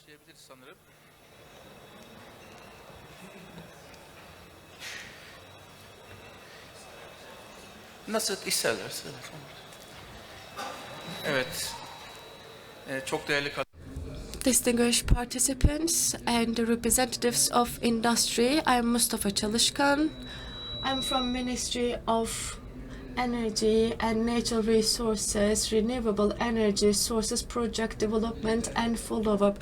başlayabiliriz sanırım. Nasıl isterlerse. Evet. Çok değerli Distinguished participants and the representatives of industry, I'm Mustafa Çalışkan. I'm from Ministry of Energy and Natural Resources, Renewable Energy Sources Project Development and Follow-up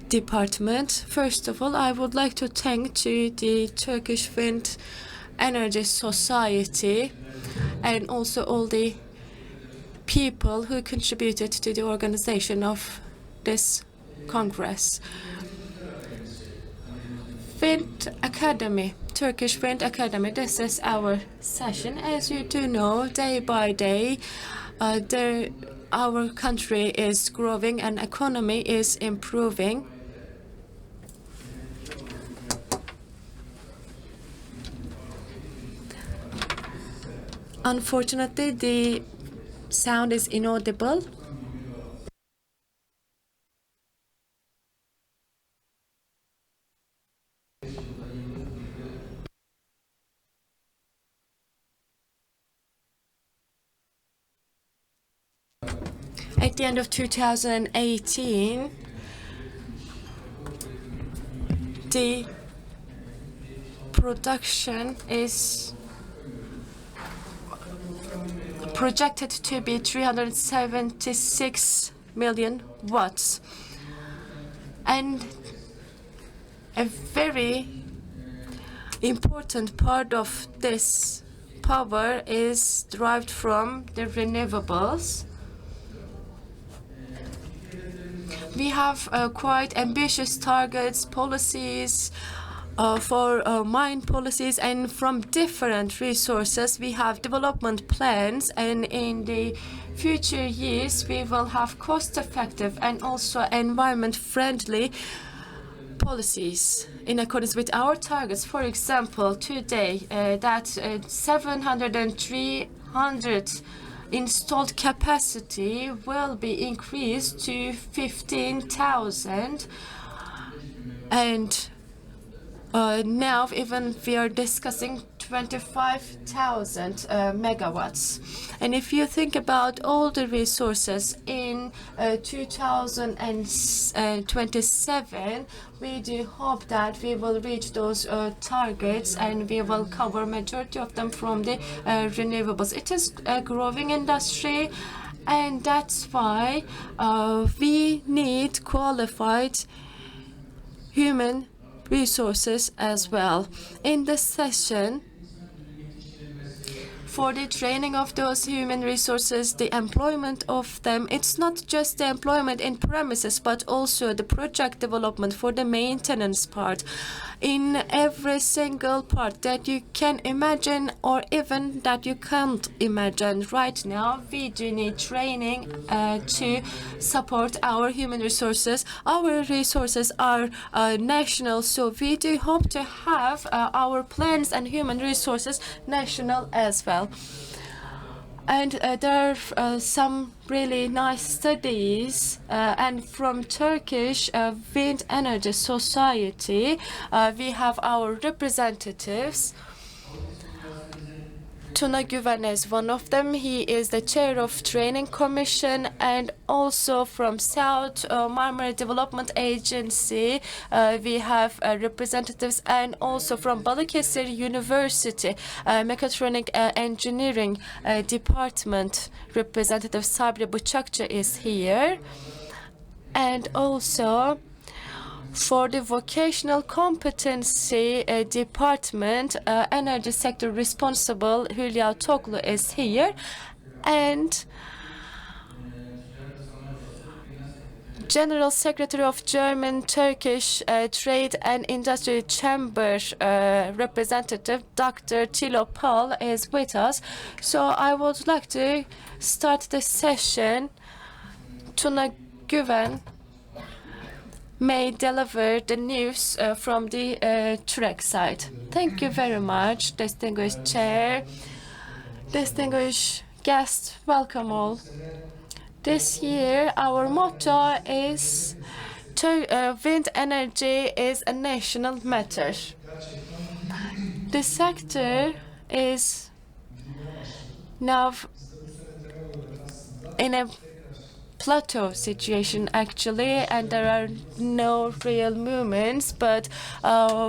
Department. First of all, I would like to thank to the Turkish Wind Energy Society and also all the people who contributed to the organization of this Congress. Wind Academy, Turkish Wind Academy, this is our session. As you do know, day by day, our country is growing and economy is improving. Unfortunately, the sound is inaudible. At the end of 2018, the production is projected to be 376 million watts. And a very important part of this power is derived from the renewables. We have quite ambitious targets, policies for mine policies, and from different resources we have development plans, and in the future years we will have cost-effective and also environment-friendly policies in accordance with our targets. For example, today that 700 and 300 installed capacity will be increased to 15,000, and now even we are discussing 25,000 megawatts. And if you think about all the resources in 2027, we do hope that we will reach those targets and we will cover majority of them from the renewables. It is a growing industry, and that's why we need qualified human resources as well. In this session, for the training of those human resources, the employment of them, it's not just the employment in premises, but also the project development for the maintenance part. In every single part that you can imagine or even that you can't imagine right now, we do need training to support our human resources. Our resources are national, so we do hope to have our plans and human resources national as well. And there are some really nice studies, and from Turkish Wind Energy Society, we have our representatives. Tuna Güven is one of them. He is the chair of Training Commission, and also from South Marmara Development Agency, we have representatives, and also from Balıkesir University Mechatronic Engineering Department representative Sabri Bıçakçı is here, and also for the vocational competency department, energy sector responsible Hülya Toklu is here, and General Secretary of German Turkish Trade and Industry Chamber representative Dr. Thilo Paul is with us. So I would like to start the session. Tuna Güven may deliver the news from the TWEC side. Thank you very much, distinguished chair, distinguished guests, welcome all. This year, our motto is wind energy is a national matter. The sector is now in a plateau situation actually, and there are no real movements, but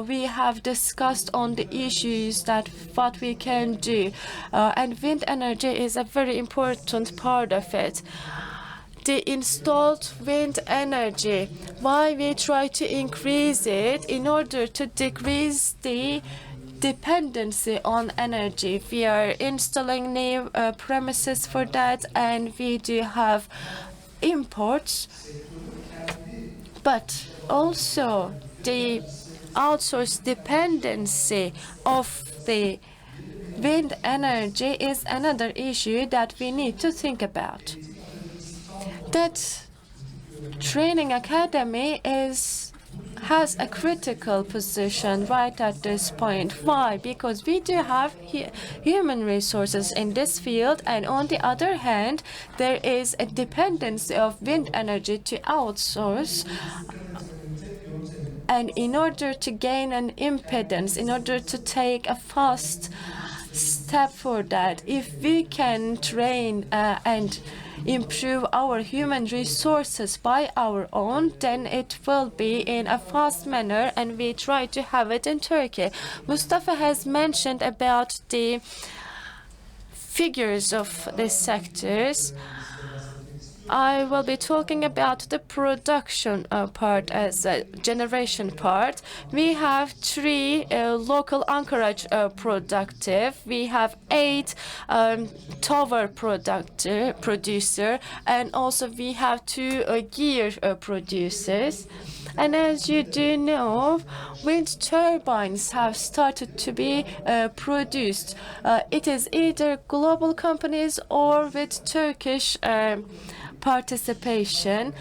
we have discussed on the issues that what we can do, and wind energy is a very important part of it. The installed wind energy, why we try to increase it in order to decrease the dependency on energy. We are installing new premises for that, and we do have imports, but also the outsourced dependency of the wind energy is another issue that we need to think about. That training academy has a critical position right at this point. Why? Because we do have human resources in this field, and on the other hand, there is a dependency of wind energy to outsource. And in order to gain an impedance, in order to take a fast step for that, if we can train and improve our human resources by our own, then it will be in a fast manner, and we try to have it in Turkey. Mustafa has mentioned about the figures of the sectors. I will be talking about the production part as a generation part. We have 3 local anchorage productive. We have 8 tower producer, and also we have 2 gear producers. And as you do know, wind turbines have started to be produced. It is either global companies or with Turkish participation,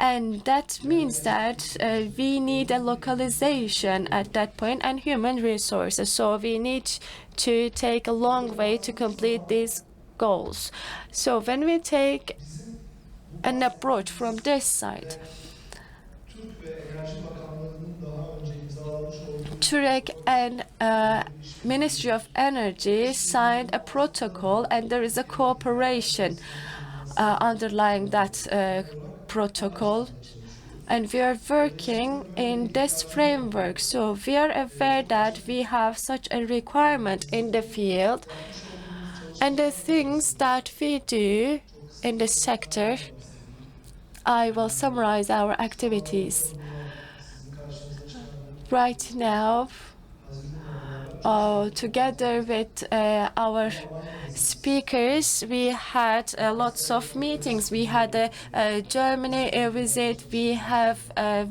and that means that we need a localization at that point and human resources. So we need to take a long way to complete these goals. So when we take an approach from this side, TWEC and Ministry of Energy signed a protocol, and there is a cooperation underlying that protocol, and we are working in this framework. So we are aware that we have such a requirement in the field, and the things that we do in this sector, I will summarize our activities. Right now, together with our speakers, we had lots of meetings. We had a Germany visit. We have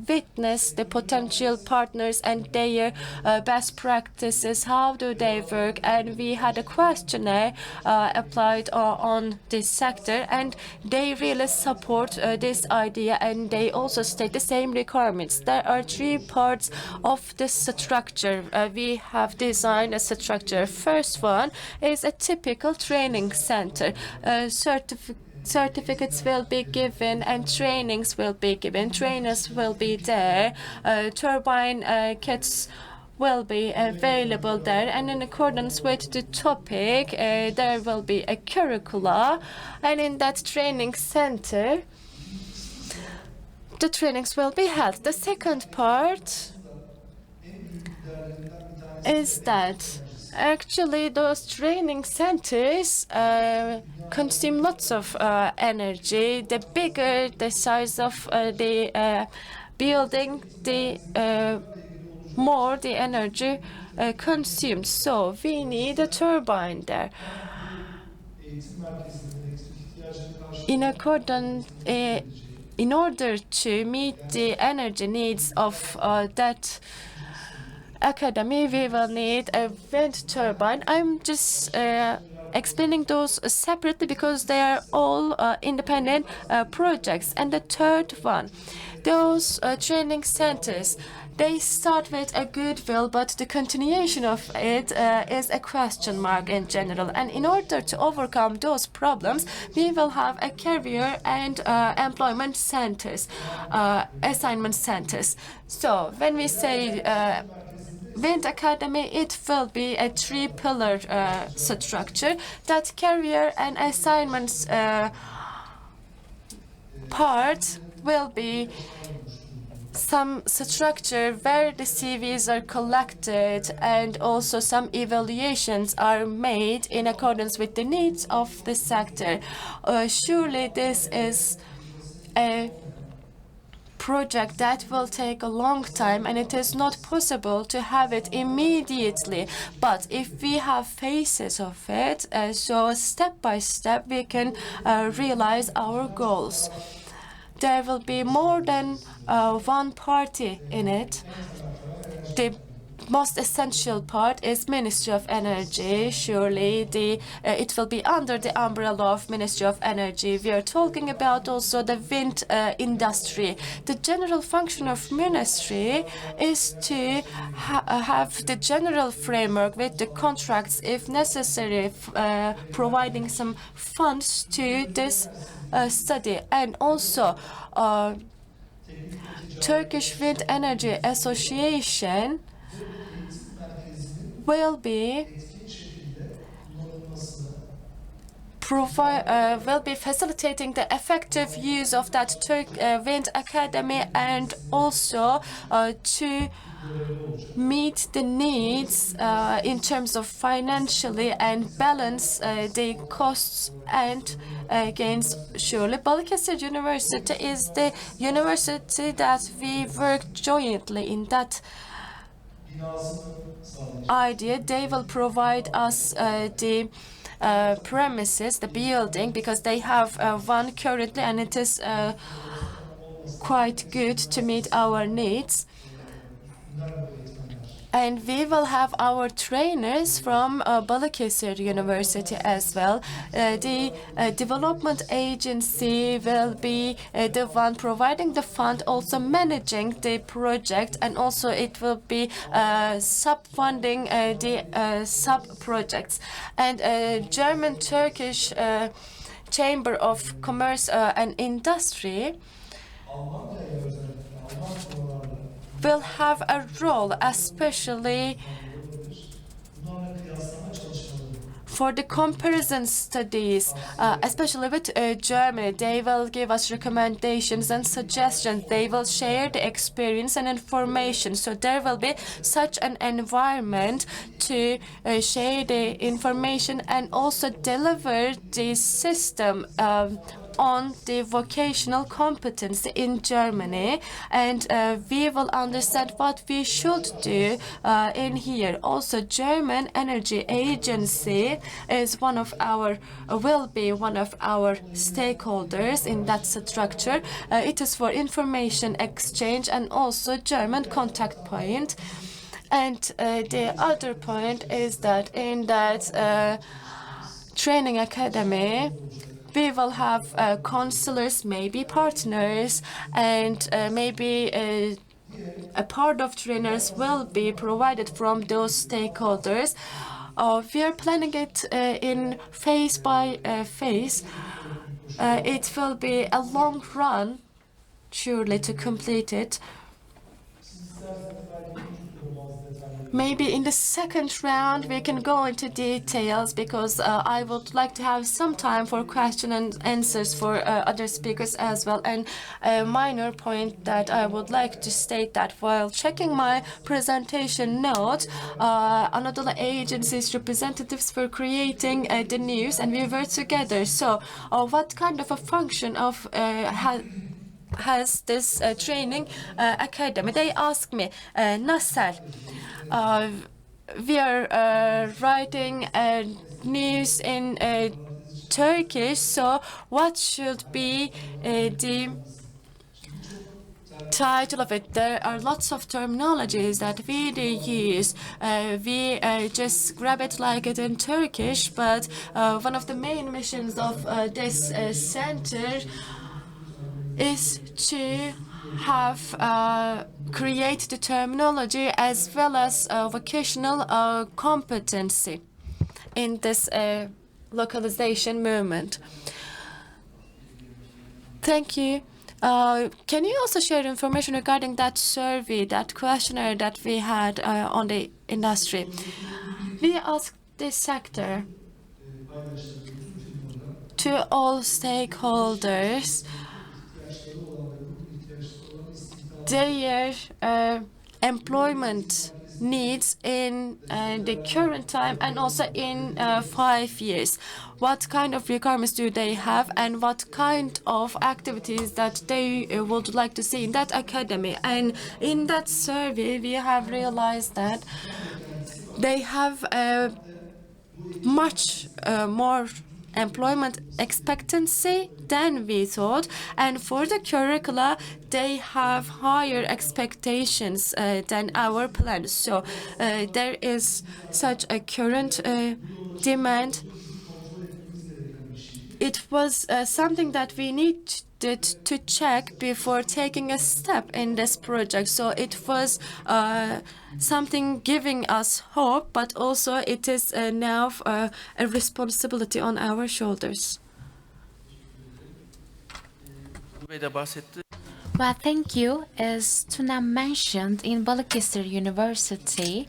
witnessed the potential partners and their best practices. How do they work? And we had a questionnaire applied on this sector, and they really support this idea, and they also state the same requirements. There are 3 parts of this structure. We have designed a structure. First one is a typical training center. Certificates will be given and trainings will be given. Trainers will be there. Turbine kits will be available there, and in accordance with the topic, there will be a curricula, and in that training center, the trainings will be held. The second part is that actually those training centers consume lots of energy. The bigger the size of the building, the more the energy consumed. So we need a turbine there. In order to meet the energy needs of that academy, we will need a wind turbine. I'm just explaining those separately because they are all independent projects. And the third one, those training centers, they start with a goodwill, but the continuation of it is a question mark in general. And in order to overcome those problems, we will have a career and employment centers, assignment centers. So when we say Wind Academy, it will be a three-pillar structure. That career and assignments part will be some structure where the CVs are collected and also some evaluations are made in accordance with the needs of the sector. Surely this is a project that will take a long time, and it is not possible to have it immediately. But if we have phases of it, so step by step, we can realize our goals. There will be more than one party in it. The most essential part is Ministry of Energy. Surely it will be under the umbrella of Ministry of Energy. We are talking about also the wind industry. The general function of ministry is to have the general framework with the contracts, if necessary, providing some funds to this study. And also Turkish Wind Energy Association will be facilitating the effective use of that Wind Academy, and also to meet the needs in terms of financially and balance the costs and gains. Surely Balıkesir University is the university that we work jointly in that idea. They will provide us the premises, the building, because they have one currently, and it is quite good to meet our needs. And we will have our trainers from Balıkesir University as well. The development agency will be the one providing the fund, also managing the project, and also it will be sub-funding the sub-projects. And German-Turkish Chamber of Commerce and Industry will have a role, especially for the comparison studies, especially with Germany. They will give us recommendations and suggestions. They will share the experience and information. So there will be such an environment to share the information and also deliver the system on the vocational competence in Germany, and we will understand what we should do in here. Also, German Energy Agency is will be one of our stakeholders in that structure. It is for information exchange and also German contact point. And the other point is that in that training academy, we will have counselors, maybe partners, and maybe a part of trainers will be provided from those stakeholders. We are planning it in phase by phase. It will be a long run, surely, to complete it. Maybe in the second round we can go into details, because I would like to have some time for question and answers for other speakers as well. And a minor point that I would like to state, that while checking my presentation note, Anadolu Agency's representatives were creating the news, and we were together. So what kind of a function of has this training academy? They asked me, Nasser, we are writing news in Turkish, so what should be the title of it. There are lots of terminologies that we use. We just grab it like it in Turkish, but one of the main missions of this center is to have create the terminology as well as vocational competency in this localization movement. Thank you. Can you also share information regarding that survey, that questionnaire that we had on the industry? We asked this sector to all stakeholders their employment needs in the current time and also in 5 years. What kind of requirements do they have and what kind of activities that they would like to see in that academy? And in that survey, we have realized that they have much more employment expectancy than we thought, and for the curricula they have higher expectations than our plans. So there is such a current demand. It was something that we needed to check before taking a step in this project. So it was something giving us hope, but also it is now a responsibility on our shoulders. Bey de bahsetti. Well, thank you. As Tuna mentioned, in Balıkesir University,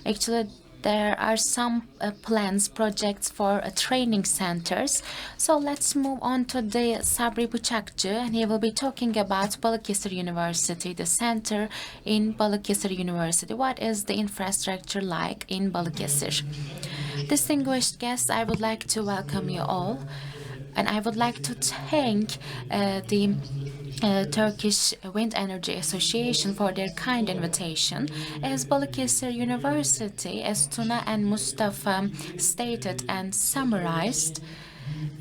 actually there are some plans, projects for training centers. So let's move on to the Sabri Bıçakçı, and he will be talking about Balıkesir University, the center in Balıkesir University. What is the infrastructure like in Balıkesir? Distinguished guests, I would like to welcome you all, and I would like to thank the Turkish Wind Energy Association for their kind invitation. As Balıkesir University, as Tuna and Mustafa stated and summarized,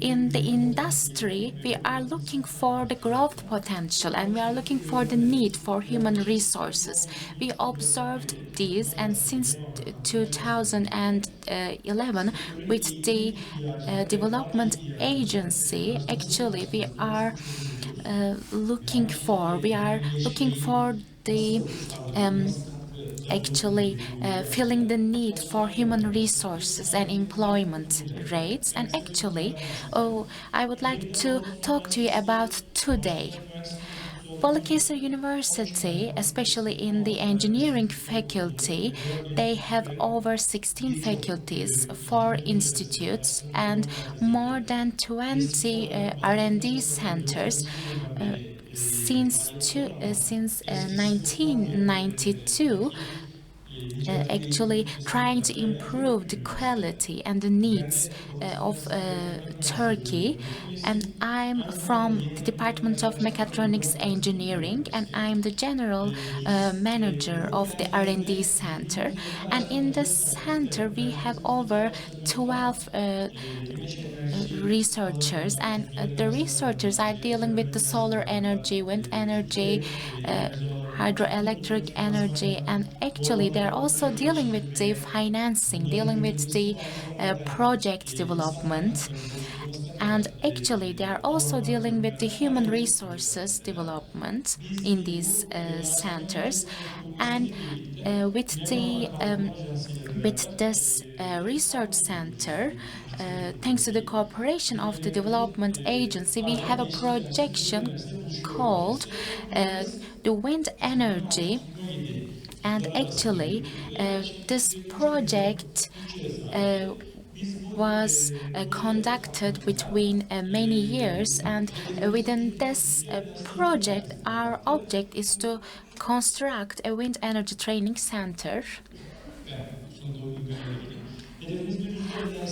in the industry, we are looking for the growth potential and we are looking for the need for human resources. We observed these, and since 2011, with the development agency, actually we are looking for the filling the need for human resources and employment rates. And actually, I would like to talk to you about today. Balıkesir University, especially in the engineering faculty, they have over 16 faculties, 4 institutes, and more than 20 R&D centers. Since 1992, actually trying to improve the quality and the needs of Turkey. And I'm from the Department of Mechatronics Engineering, and I'm the general manager of the R&D Center. And in this center, we have over 12 researchers, and the researchers are dealing with the solar energy, wind energy, hydroelectric energy, and actually they're also dealing with the financing, dealing with the project development. And actually, they are also dealing with the human resources development in these centers. And with this research center, thanks to the cooperation of the development agency, we have a projection called the wind energy. And actually, this project was conducted between many years, and within this project, our object is to construct a wind energy training center.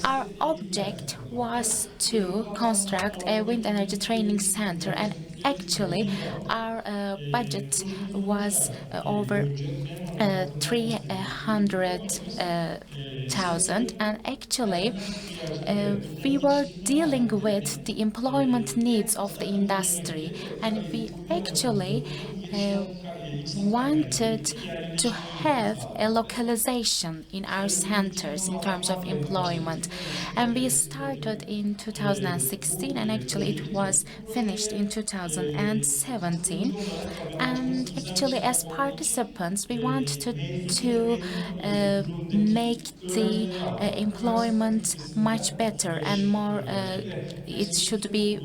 Our object was to construct a wind energy training center, and actually our budget was over 300,000, and actually we were dealing with the employment needs of the industry, and we actually uh, wanted to have a localization in our centers in terms of employment. And we started in 2016, and actually it was finished in 2017. And actually, as participants, we want to make the employment much better and more. It should be.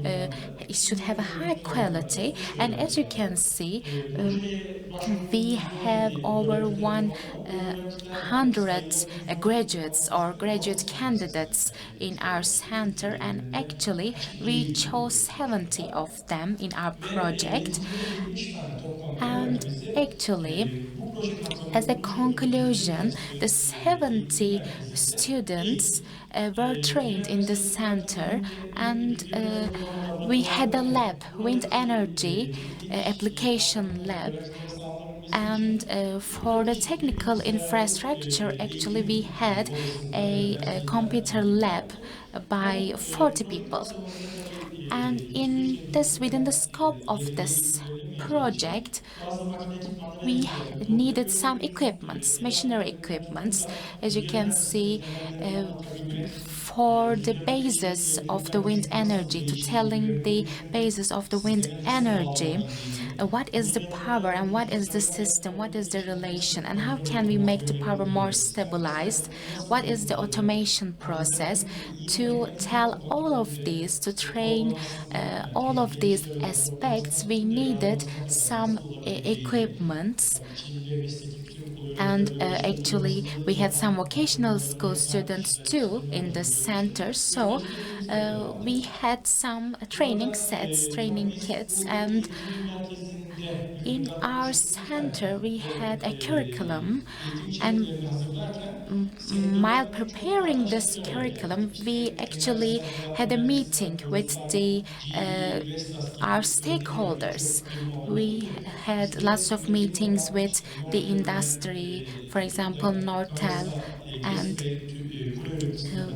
It should have a high quality. And as you can see, we have over 100 graduates or graduate candidates in our center, and actually we chose 70 of them in our project. And actually, as a conclusion, the 70 students were trained in the center, and we had a lab, wind energy application lab. And for the technical infrastructure, actually, we had a computer lab by 40 people. And within the scope of this project, we needed some equipments, machinery equipments, as you can see, uh, for the basis of the wind energy, to telling the basis of the wind energy, what is the power and what is the system, what is the relation, and how can we make the power more stabilized, what is the automation process. To tell all of these, to train all of these aspects, we needed some equipment. And actually, we had some vocational school students too in the center. So we had some training sets, training kits, and in our center we had a curriculum. And while preparing this curriculum, we actually had a meeting with the our stakeholders. We had lots of meetings with the industry, for example, Nortel, and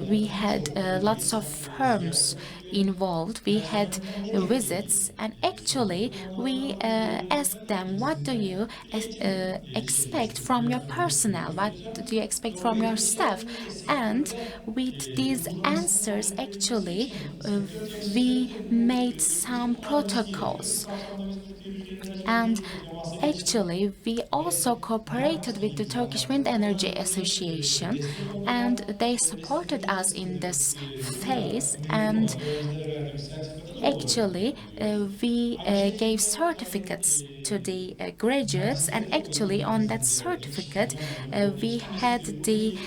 we had lots of firms involved. We had visits, and actually, we asked them, "What do you expect from your personnel? What do you expect from your staff?" And with these answers, actually, we made some protocols. And actually, we also cooperated with the Turkish Wind Energy Association, and they supported us in this phase. And actually, we gave certificates to the graduates, and actually, on that certificate, we had the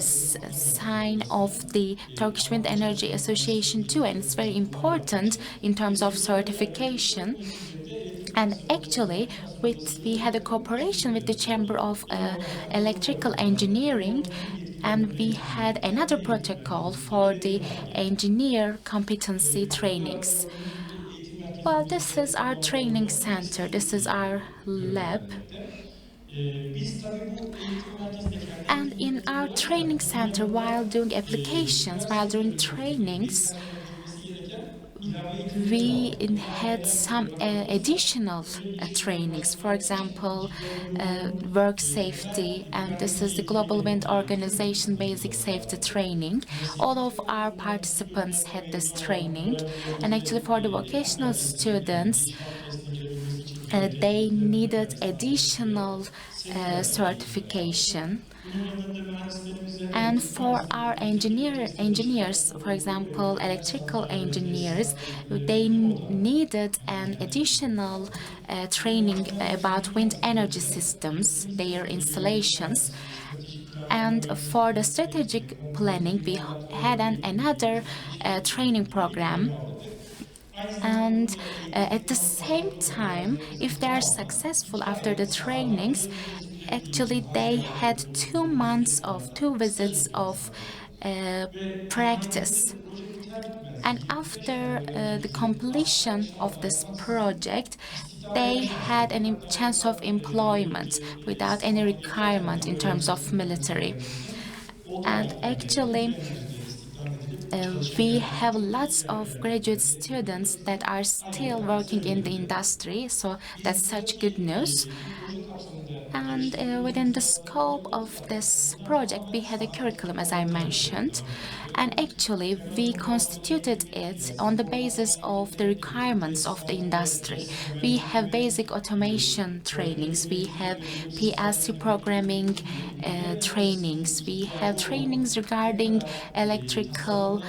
sign of the Turkish Wind Energy Association too, and it's very important in terms of certification. And actually, we had a cooperation with the Chamber of Electrical Engineering, and we had another protocol for the engineer competency trainings. Well, this is our training center, this is our lab. And in our training center, while doing applications, while doing trainings, we had some additional trainings, for example, work safety, and this is the Global Wind Organization Basic Safety Training. All of our participants had this training, and actually for the vocational students, they needed additional certification. And for our engineers, for example, electrical engineers, they needed an additional training about wind energy systems, their installations. And for the strategic planning, we had another training program. And at the same time, if they are successful after the trainings, actually they had 2 months of 2 visits of practice. And after the completion of this project, they had a chance of employment without any requirement in terms of military. And actually, we have lots of graduate students that are still working in the industry, so that's such good news. And within the scope of this project, we had a curriculum, as I mentioned, and actually we constituted it on the basis of the requirements of the industry. We have basic automation trainings, we have PLC programming trainings, we have trainings regarding electrical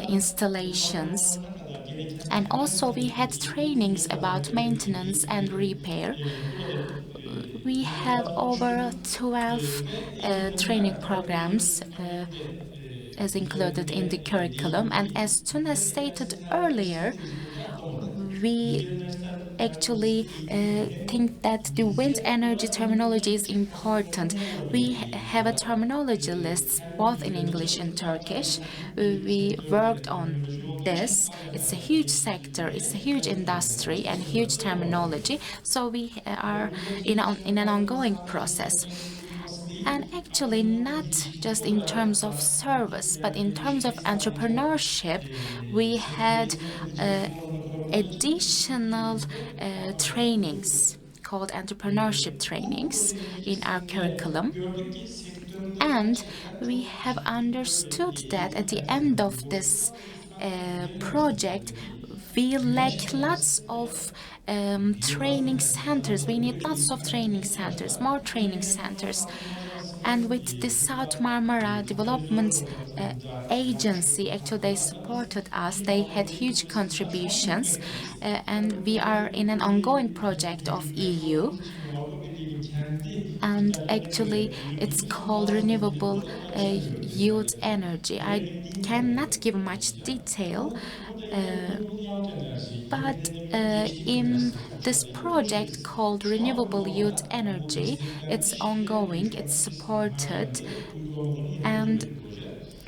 installations. And also we had trainings about maintenance and repair. We have over 12 training programs as included in the curriculum. And as Tuna stated earlier, we actually think that the wind energy terminology is important. We have a terminology list both in English and Turkish. We worked on this. It's a huge sector, it's a huge industry and huge terminology. So we are in an ongoing process. And actually, not just in terms of service, but in terms of entrepreneurship, we had additional trainings called entrepreneurship trainings in our curriculum. And we have understood that at the end of this project, we lack lots of training centers. We need lots of training centers, more training centers. And with the South Marmara Development Agency, actually they supported us. They had huge contributions, and we are in an ongoing project of EU. And actually, it's called renewable youth energy. I cannot give much detail, but in this project called Renewable Youth Energy, it's ongoing, it's supported, and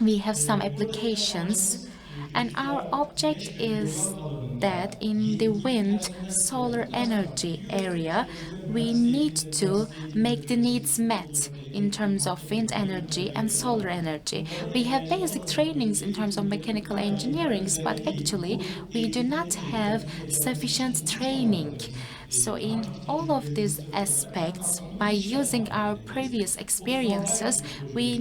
we have some applications. And our object is that in the wind solar energy area, we need to make the needs met in terms of wind energy and solar energy. We have basic trainings in terms of mechanical engineering, but actually we do not have sufficient training. So in all of these aspects, by using our previous experiences, we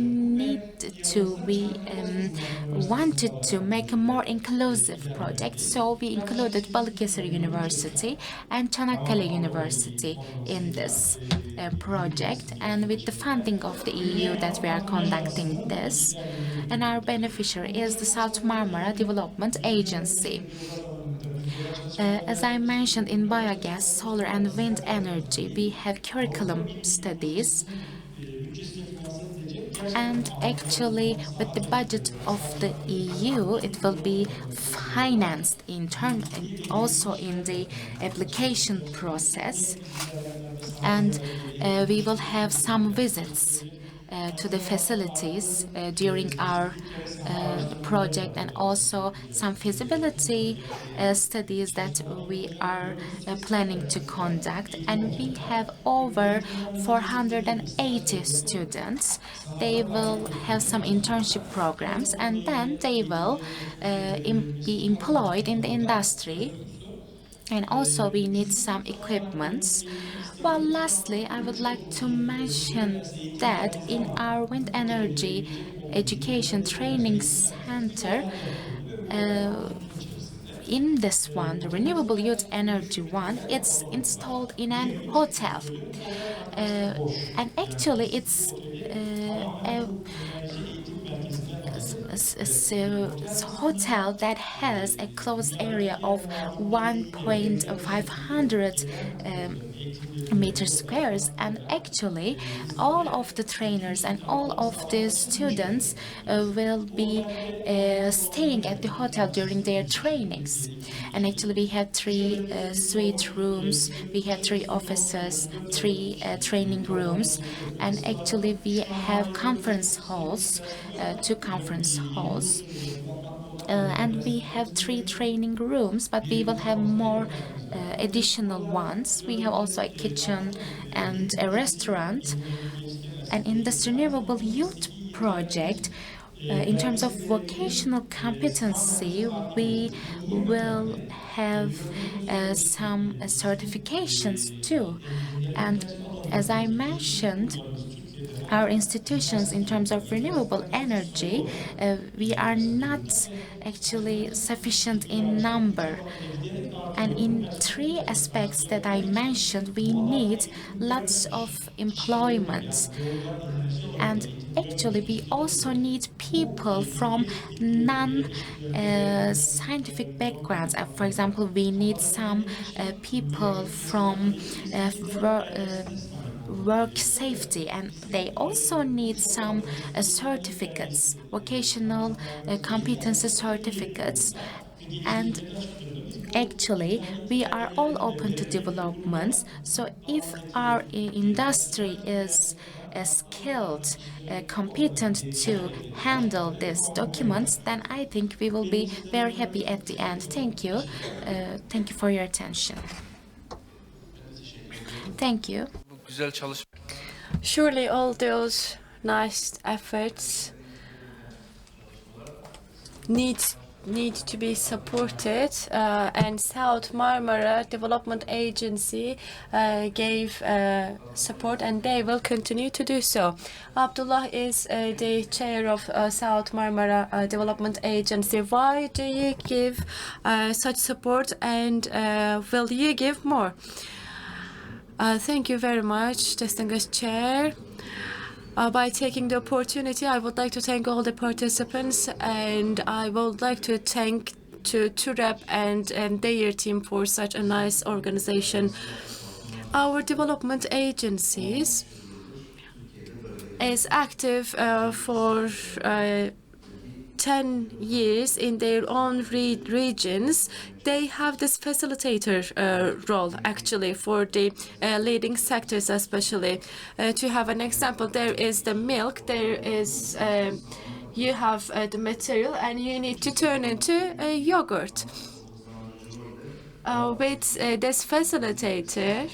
wanted to make a more inclusive project. So we included Balıkesir University and Çanakkale University in this project, and with the funding of the EU that we are conducting this. And our beneficiary is the South Marmara Development Agency. As I mentioned, in biogas, solar and wind energy, we have curriculum studies. And actually, with the budget of the EU, it will be financed in turn and also in the application process. And we will have some visits to the facilities during our project, and also some feasibility studies that we are planning to conduct. And we have over 480 students. They will have some internship programs, and then they will be employed in the industry. And also we need some equipments. Well, lastly, I would like to mention that in our wind energy education training center, in this one, the renewable youth energy one, it's installed in an hotel. And actually, it's a hotel that has a closed area of 1,500 meter squares, and actually all of the trainers and all of the students will be staying at the hotel during their trainings. And actually we have three suite rooms, we have three offices, three training rooms, and actually we have conference halls, two conference halls. And we have three training rooms, but we will have more additional ones. We have also a kitchen and a restaurant. And in this renewable youth project, in terms of vocational competency, we will have some certifications too. And as I mentioned, our institutions in terms of renewable energy, we are not actually sufficient in number. And in three aspects that I mentioned, we need lots of employment. And actually, we also need people from non-scientific backgrounds. For example, we need some people from work safety, and they also need some certificates, vocational competency certificates. And actually, we are all open to developments. So if our industry is skilled, competent to handle these documents, then I think we will be very happy at the end. Thank you. Thank you for your attention. Thank you. Bu güzel çalışma. Surely all those nice efforts need to be supported, and South Marmara Development Agency gave support, and they will continue to do so. Abdullah is the chair of South Marmara Development Agency. Why do you give such support, and will you give more? Thank you very much, distinguished chair. By taking the opportunity, I would like to thank all the participants, and I would like to thank to TWEC and their team for such a nice organization. Our development agencies is active for 10 years in their own regions. They have this facilitator role, actually, for the leading sectors, especially. To have an example, there is the milk, there is, you have the material, and you need to turn into a yogurt. With this facilitator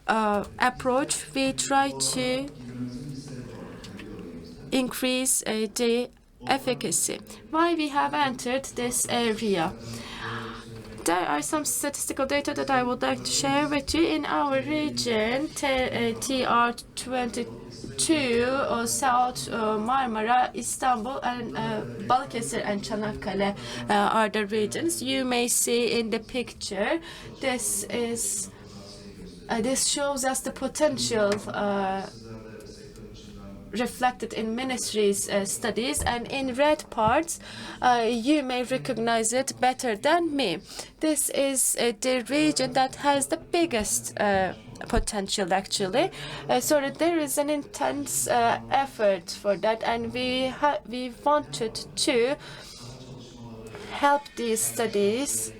approach, we try to increase the efficacy. Why we have entered this area? There are some statistical data that I would like to share with you. In our region, TR22, or South Marmara, Istanbul, and Balıkesir and Çanakkale are the regions. You may see in the picture, this shows us the potential reflected in ministry's studies, and in red parts, you may recognize it better than me. This is the region that has the biggest potential, actually. So that there is an intense effort for that, and we wanted to help these studies.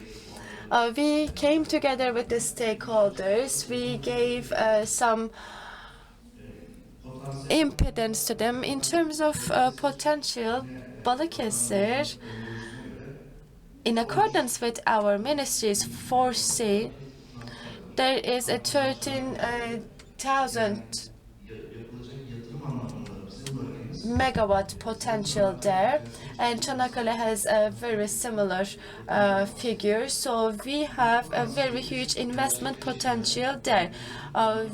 We came together with the stakeholders. We gave some impedance to them. In terms of potential, Balıkesir, in accordance with our ministry's 4C, there is a 13,000 megawatt potential there, and Çanakkale has a very similar figure. So we have a very huge investment potential there.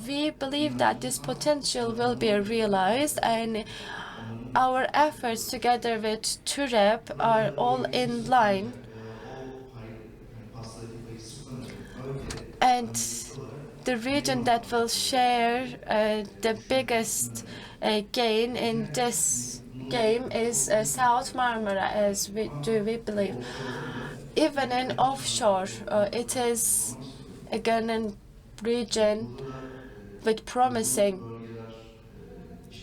We believe that this potential will be realized, and our efforts together with TWEC are all in line. And the region that will share the biggest gain in this game is South Marmara, as we believe. Even in offshore, it is again a region with promising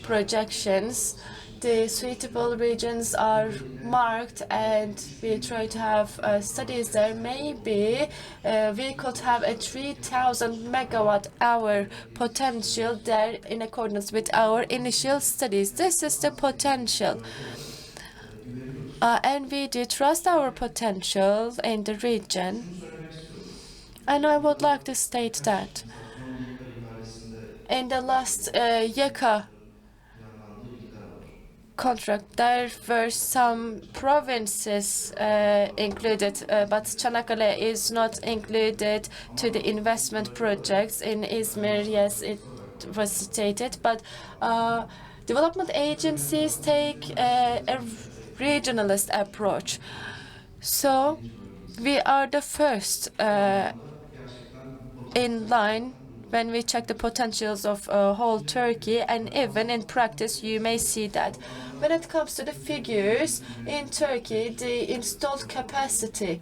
projections. The suitable regions are marked, and we try to have studies there. Maybe we could have a 3,000 megawatt hour potential there in accordance with our initial studies. This is the potential. And we do trust our potential in the region. And I would like to state that in the last YECA contract. There were some provinces included, but Çanakkale is not included to the investment projects. In Izmir, yes, it was stated, but development agencies take a regionalist approach. So we are the first in line when we check the potentials of whole Turkey, and even in practice you may see that. When it comes to the figures, in Turkey, the installed capacity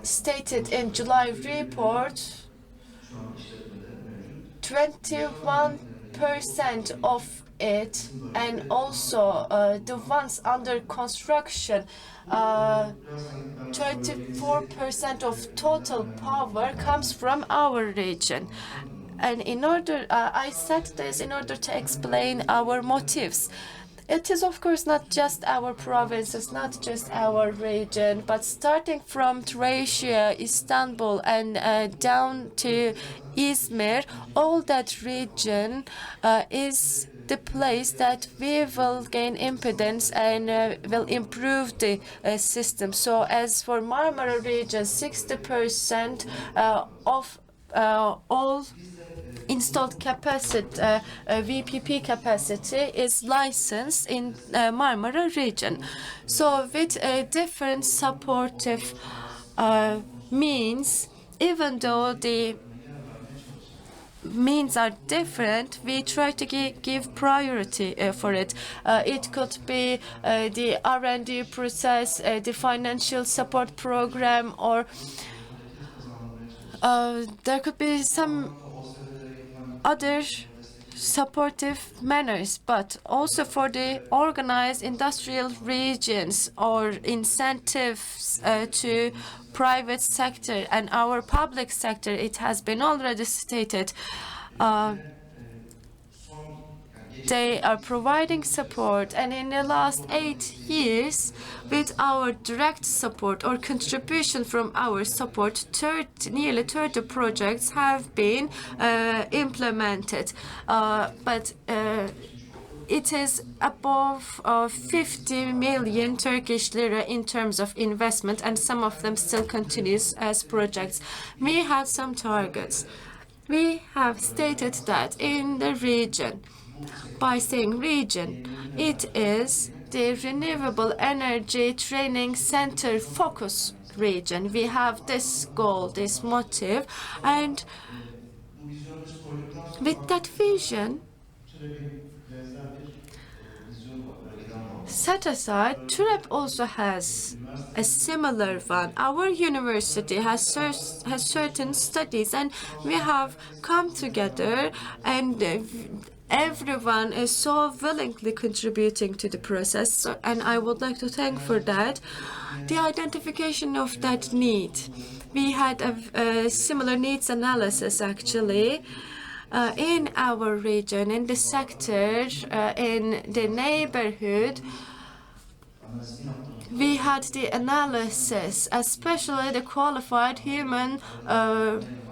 stated in July report, 21% of it, and also the ones under construction, 34% of total power comes from our region. And in order, I said this in order to explain our motives. It is, of course, not just our provinces, not just our region, but starting from Thracia, Istanbul, and down to Izmir, all that region is the place that we will gain impedance and will improve the system. So as for Marmara region, 60% of all installed capacity, VPP capacity is licensed in Marmara region. So with different supportive means, even though the means are different, we try to give priority for it. It could be the R&D process, the financial support program, or there could be some other supportive manners, but also for the organized industrial regions or incentives to private sector and our public sector. It has been already stated. They are providing support, and in the last 8 years, with our direct support or contribution from our support, nearly 30 projects have been implemented. But it is above 50 million Turkish lira in terms of investment, and some of them still continues as projects. We have some targets. We have stated that in the region, by saying region, it is the renewable energy training center focus region. We have this goal, this motive, and with that vision set aside, TWEC also has a similar one. Our university has certain studies, and we have come together, and everyone is so willingly contributing to the process, and I would like to thank for that. The identification of that need. We had a similar needs analysis, actually, in our region, in the sector, in the neighborhood. We had the analysis, especially the qualified human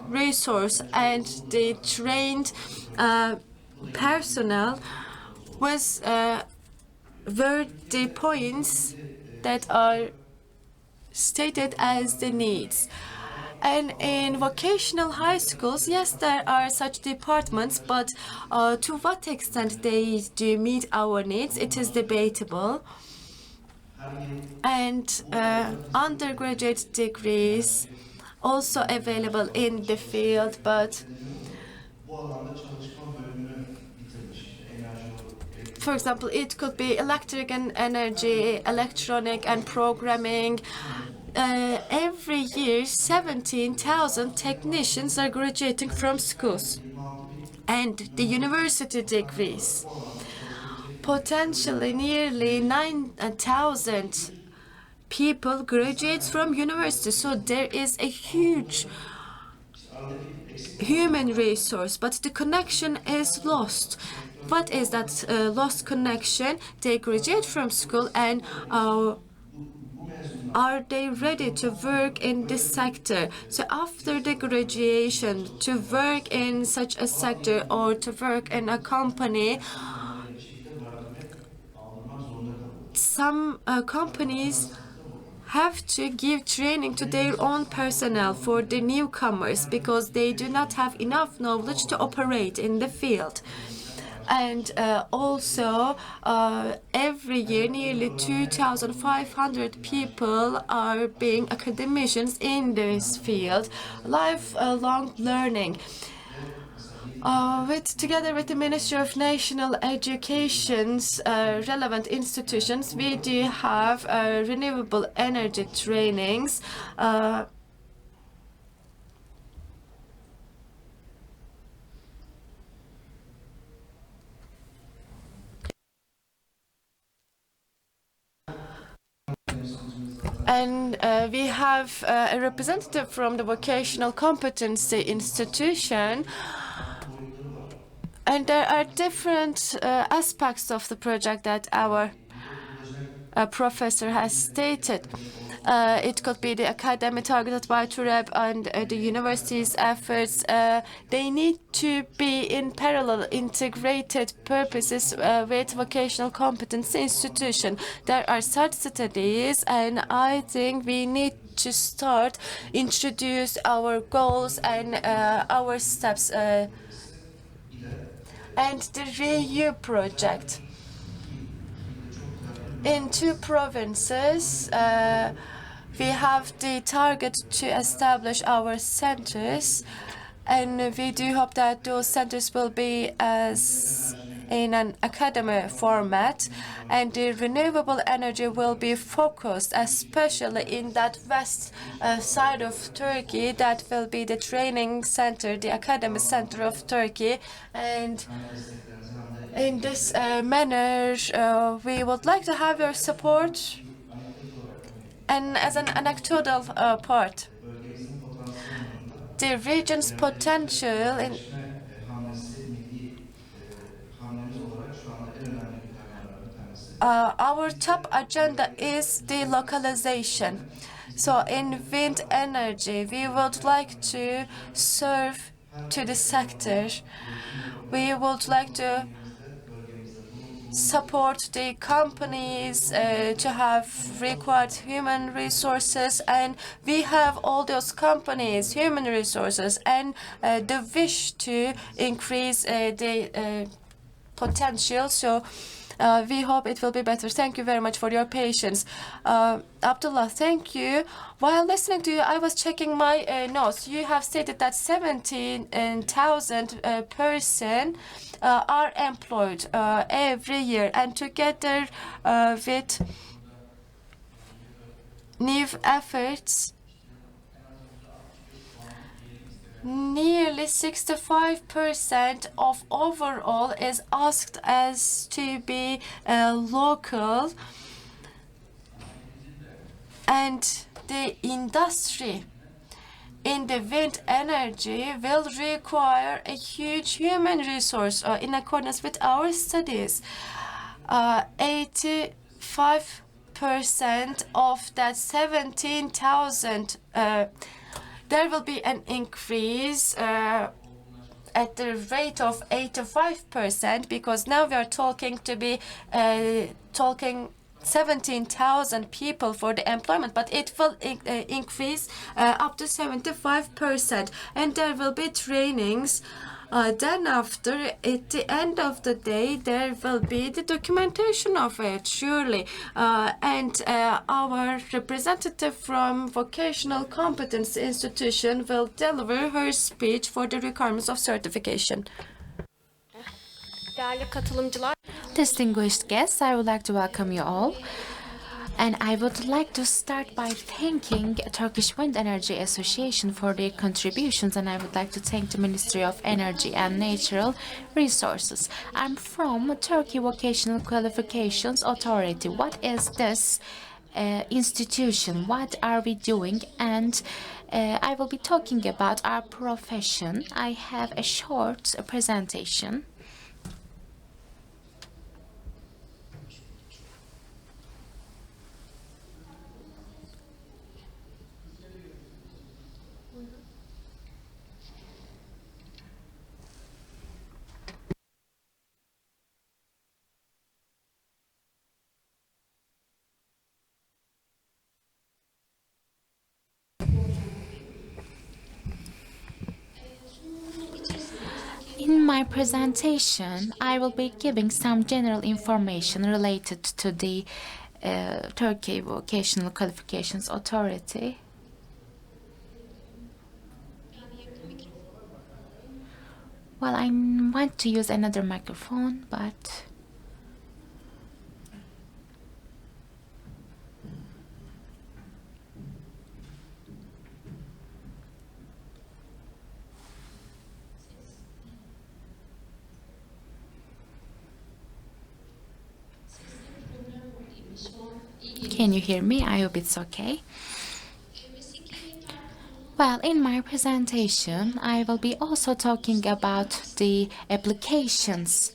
resource and the trained personnel were the points that are stated as the needs. And in vocational high schools, yes, there are such departments, but to what extent they do meet our needs, it is debatable. And undergraduate degrees also available in the field, but for example, it could be electric and energy, electronic and programming. Every year, 17,000 technicians are graduating from schools. And the university degrees, potentially nearly 9,000 people graduate from university. So there is a huge human resource, but the connection is lost. What is that lost connection? They graduate from school, and are they ready to work in this sector? So after the graduation, to work in such a sector or to work in a company, some companies have to give training to their own personnel for the newcomers because they do not have enough knowledge to operate in the field. And also, every year, nearly 2,500 people are being academicians in this field, lifelong learning. Together with the Ministry of National Education's relevant institutions, we do have renewable energy trainings. And we have a representative from the Vocational Competency Institution. And there are different aspects of the project that our professor has stated. It could be the academy targeted by TWEC and the university's efforts. They need to be in parallel integrated purposes with vocational competency institution. There are such studies, and I think we need to start introduce our goals and our steps. And the REU project. In 2 provinces, we have the target to establish our centers, and we do hope that those centers will be as in an academy format, and the renewable energy will be focused, especially in that west side of Turkey. That will be the training center, the academy center of Turkey, and in this manner, we would like to have your support. And as an anecdotal part, the region's potential in our top agenda is the localization. So in wind energy, we would like to serve to the sector. We would like to support the companies to have required human resources, and we have all those companies, human resources, and the wish to increase the potential. So we hope it will be better. Thank you very much for your patience. Abdullah, thank you. While listening to you, I was checking my notes. You have stated that 17,000 person are employed every year, and together with new efforts, nearly 65% of overall is asked as to be local, and the industry in the wind energy will require a huge human resource in accordance with our studies. 85% of that 17,000, there will be an increase at the rate of 85%, because now we are talking 17,000 people for the employment, but it will increase up to 75%, and there will be trainings. Then after, at the end of the day, there will be the documentation of it, surely. And our representative from Vocational Competence Institution will deliver her speech for the requirements of certification. Distinguished guests, I would like to welcome you all. And I would like to start by thanking Turkish Wind Energy Association for their contributions, and I would like to thank the Ministry of Energy and Natural Resources. I'm from Turkey Vocational Qualifications Authority. What is this institution? What are we doing? And I will be talking about our profession. I have a short presentation. In my presentation, I will be giving some general information related to the Turkey Vocational Qualifications Authority. Well, I want to use another microphone, but can you hear me? I hope it's okay. Well, in my presentation, I will be also talking about the applications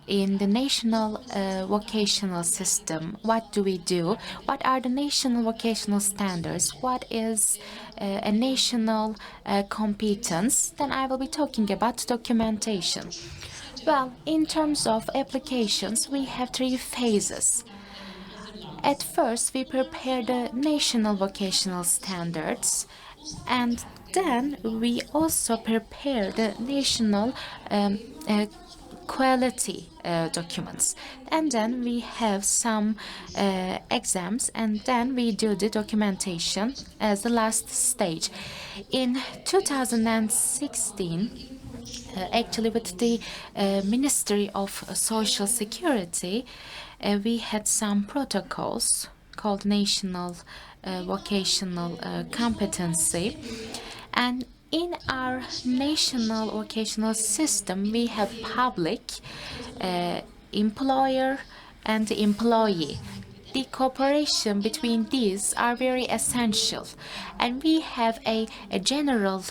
in the national vocational system. What do we do? What are the national vocational standards? What is a national competence? Then I will be talking about documentation. Well, in terms of applications, we have three phases. At first, we prepare the national vocational standards, and then we also prepare the national quality documents. And then we have some exams, and then we do the documentation as the last stage. In 2016, actually with the Ministry of Social Security, we had some protocols called National Vocational Competency. And in our national vocational system, we have public, employer, and the employee. The cooperation between these are very essential. And we have a general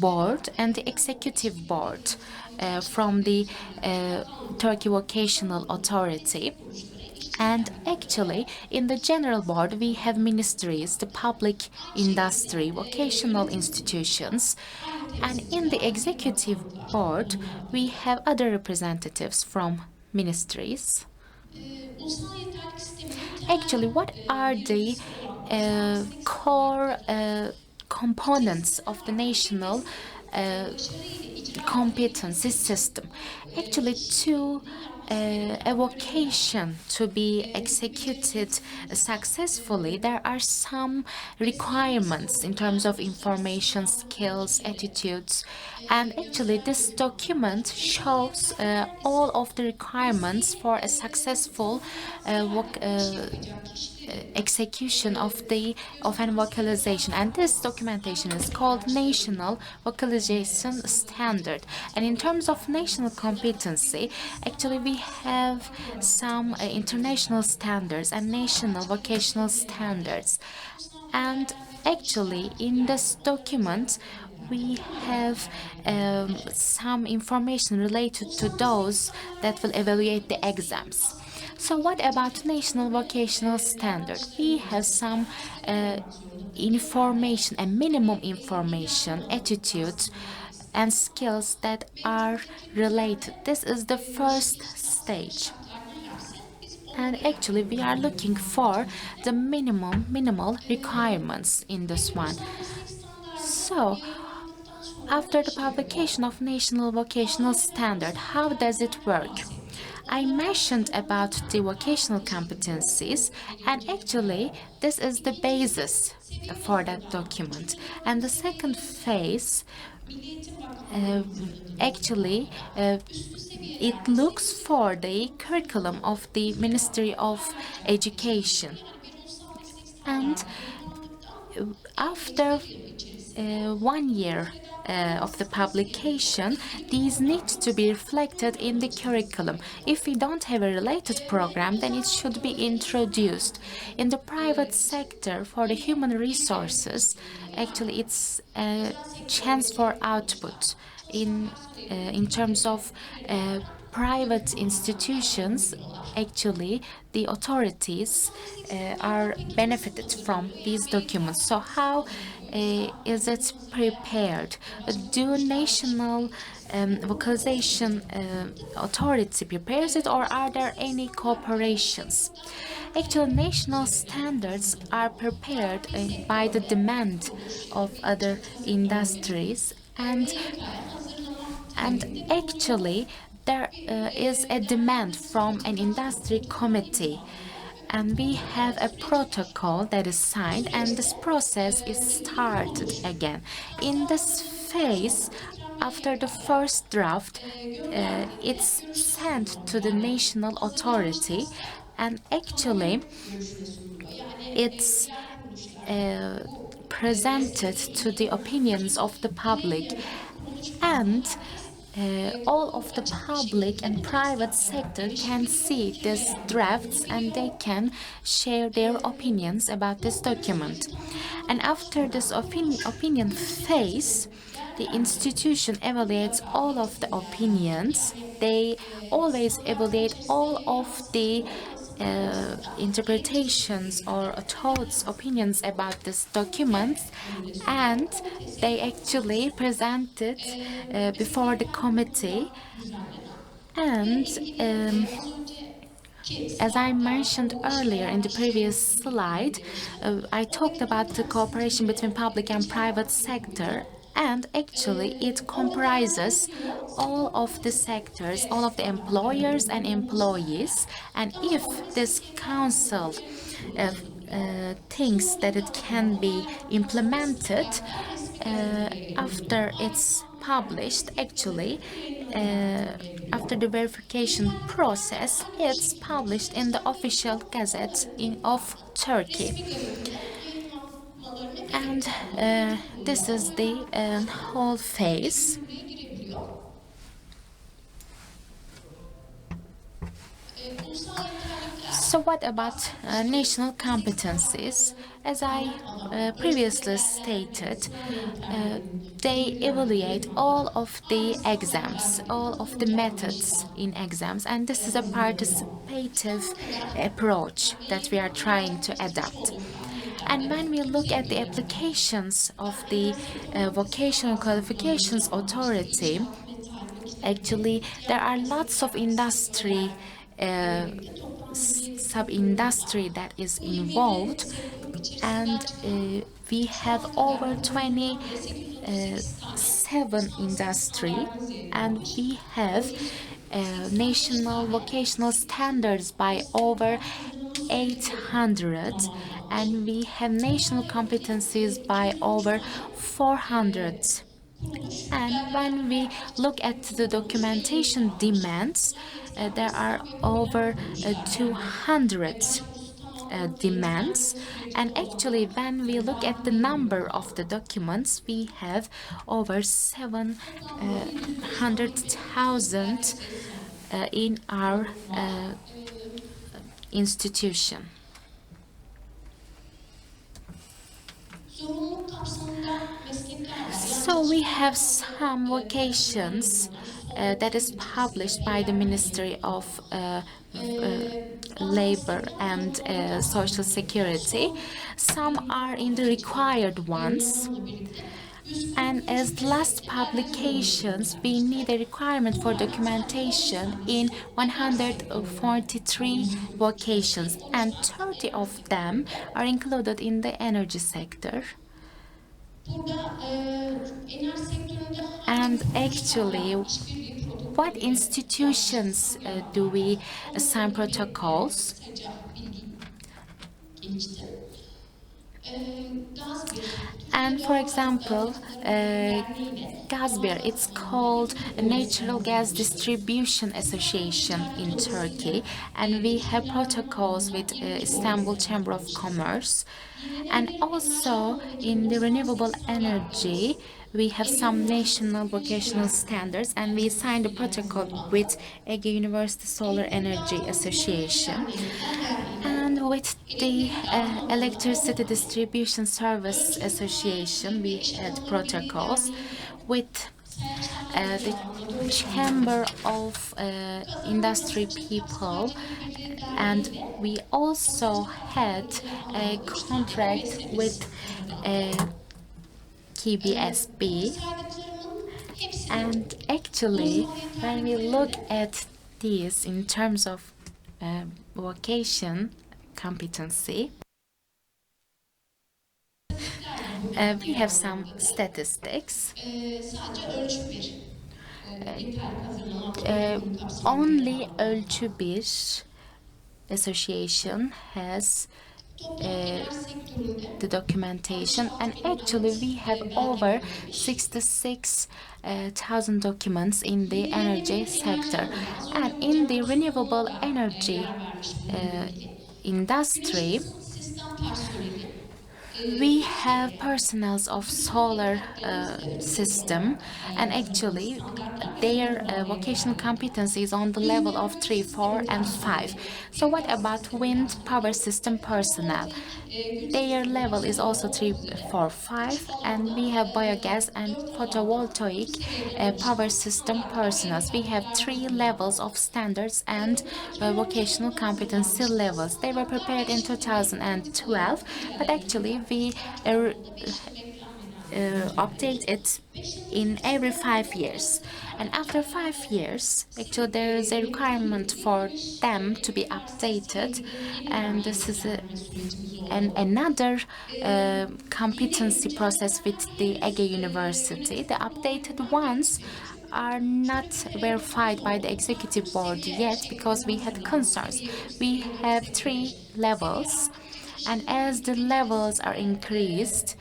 board and the executive board from the Turkey Vocational Authority. And actually, in the general board, we have ministries, the public industry, vocational institutions. And in the executive board, we have other representatives from ministries. Actually, what are the core components of the national competency system? Actually, a vocation to be executed successfully, there are some requirements in terms of information, skills, attitudes. And actually, this document shows all of the requirements for a successful execution of an vocalization, and this documentation is called National Vocalization Standard. And in terms of national competency, actually we have some international standards and national vocational standards. And actually in this document we have some information related to those that will evaluate the exams. So what about national vocational standard? We have some information and minimum information, attitudes, and skills that are related. This is the first stage. And actually, we are looking for the minimal requirements in this one. So, after the publication of National Vocational Standard, how does it work? I mentioned about the vocational competencies, and actually this is the basis for that document. And the second phase, actually, it looks for the curriculum of the Ministry of Education. And after 1 year of the publication, these need to be reflected in the curriculum. If we don't have a related program, then it should be introduced. In the private sector, for the human resources, actually it's a chance for output. In terms of private institutions, actually the authorities are benefited from these documents. So how is it prepared? Do national vocalization authority prepares it, or are there any cooperations? Actually, national standards are prepared by the demand of other industries, and And actually, there is a demand from an industry committee, and we have a protocol that is signed, and this process is started again. In this phase, after the first draft, it's sent to the national authority, and actually it's presented to the opinions of the public, and all of the public and private sector can see these drafts and they can share their opinions about this document. And after this opinion phase, the institution evaluates all of the opinions. They always evaluate all of the interpretations or thoughts, opinions about this document, and they actually present it before the committee. And as I mentioned earlier in the previous slide, I talked about the cooperation between public and private sector, and actually it comprises all of the sectors, all of the employers and employees. And if this council thinks that it can be implemented after it's published, actually after the verification process, it's published in the official gazette of Turkey. And this is the whole phase. So what about national competencies? As I previously stated, they evaluate all of the exams, all of the methods in exams, and this is a participative approach that we are trying to adapt. And when we look at the applications of the Vocational Qualifications Authority, actually there are lots of industry sub-industry that is involved, and we have over 27 industry, and we have national vocational standards by over 800, and we have national competencies by over 400. And when we look at the documentation demands, there are over 200 demands. And actually, when we look at the number of the documents, we have over 700,000 in our institution. So we have some vocations that is published by the Ministry of Labor and Social Security. Some are in the required ones. And as last publications, we need a requirement for documentation in 143 vocations, and 30 of them are included in the energy sector. And actually, what institutions do we assign protocols? And for example, Gazbir, it's called a Natural Gas Distribution Association in Turkey, and we have protocols with Istanbul Chamber of Commerce. And also in the renewable energy, we have some national vocational standards, and we signed a protocol with Ege University Solar Energy Association. And with the Electricity Distribution Service Association, we had protocols with the Chamber of Industry People, and we also had a contract with KBSB. And actually, when we look at this in terms of vocation competency, we have some statistics. Only Ölçü 1 Association has the documentation, and actually we have over 66,000 documents in the energy sector. And in the renewable energy industry, we have personnels of solar system, and actually their vocational competence is on the level of 3, 4, and 5. So what about wind power system personnel? Their level is also 3, 4, 5, and we have biogas and photovoltaic power system personnel. We have 3 levels of standards and vocational competency levels. They were prepared in 2012, but actually we update it in every 5 years. And after 5 years, actually there is a requirement for them to be updated, and this is another competency process with the Ege University. The updated ones are not verified by the executive board yet because we had concerns. We have 3 levels, and as the levels are increased,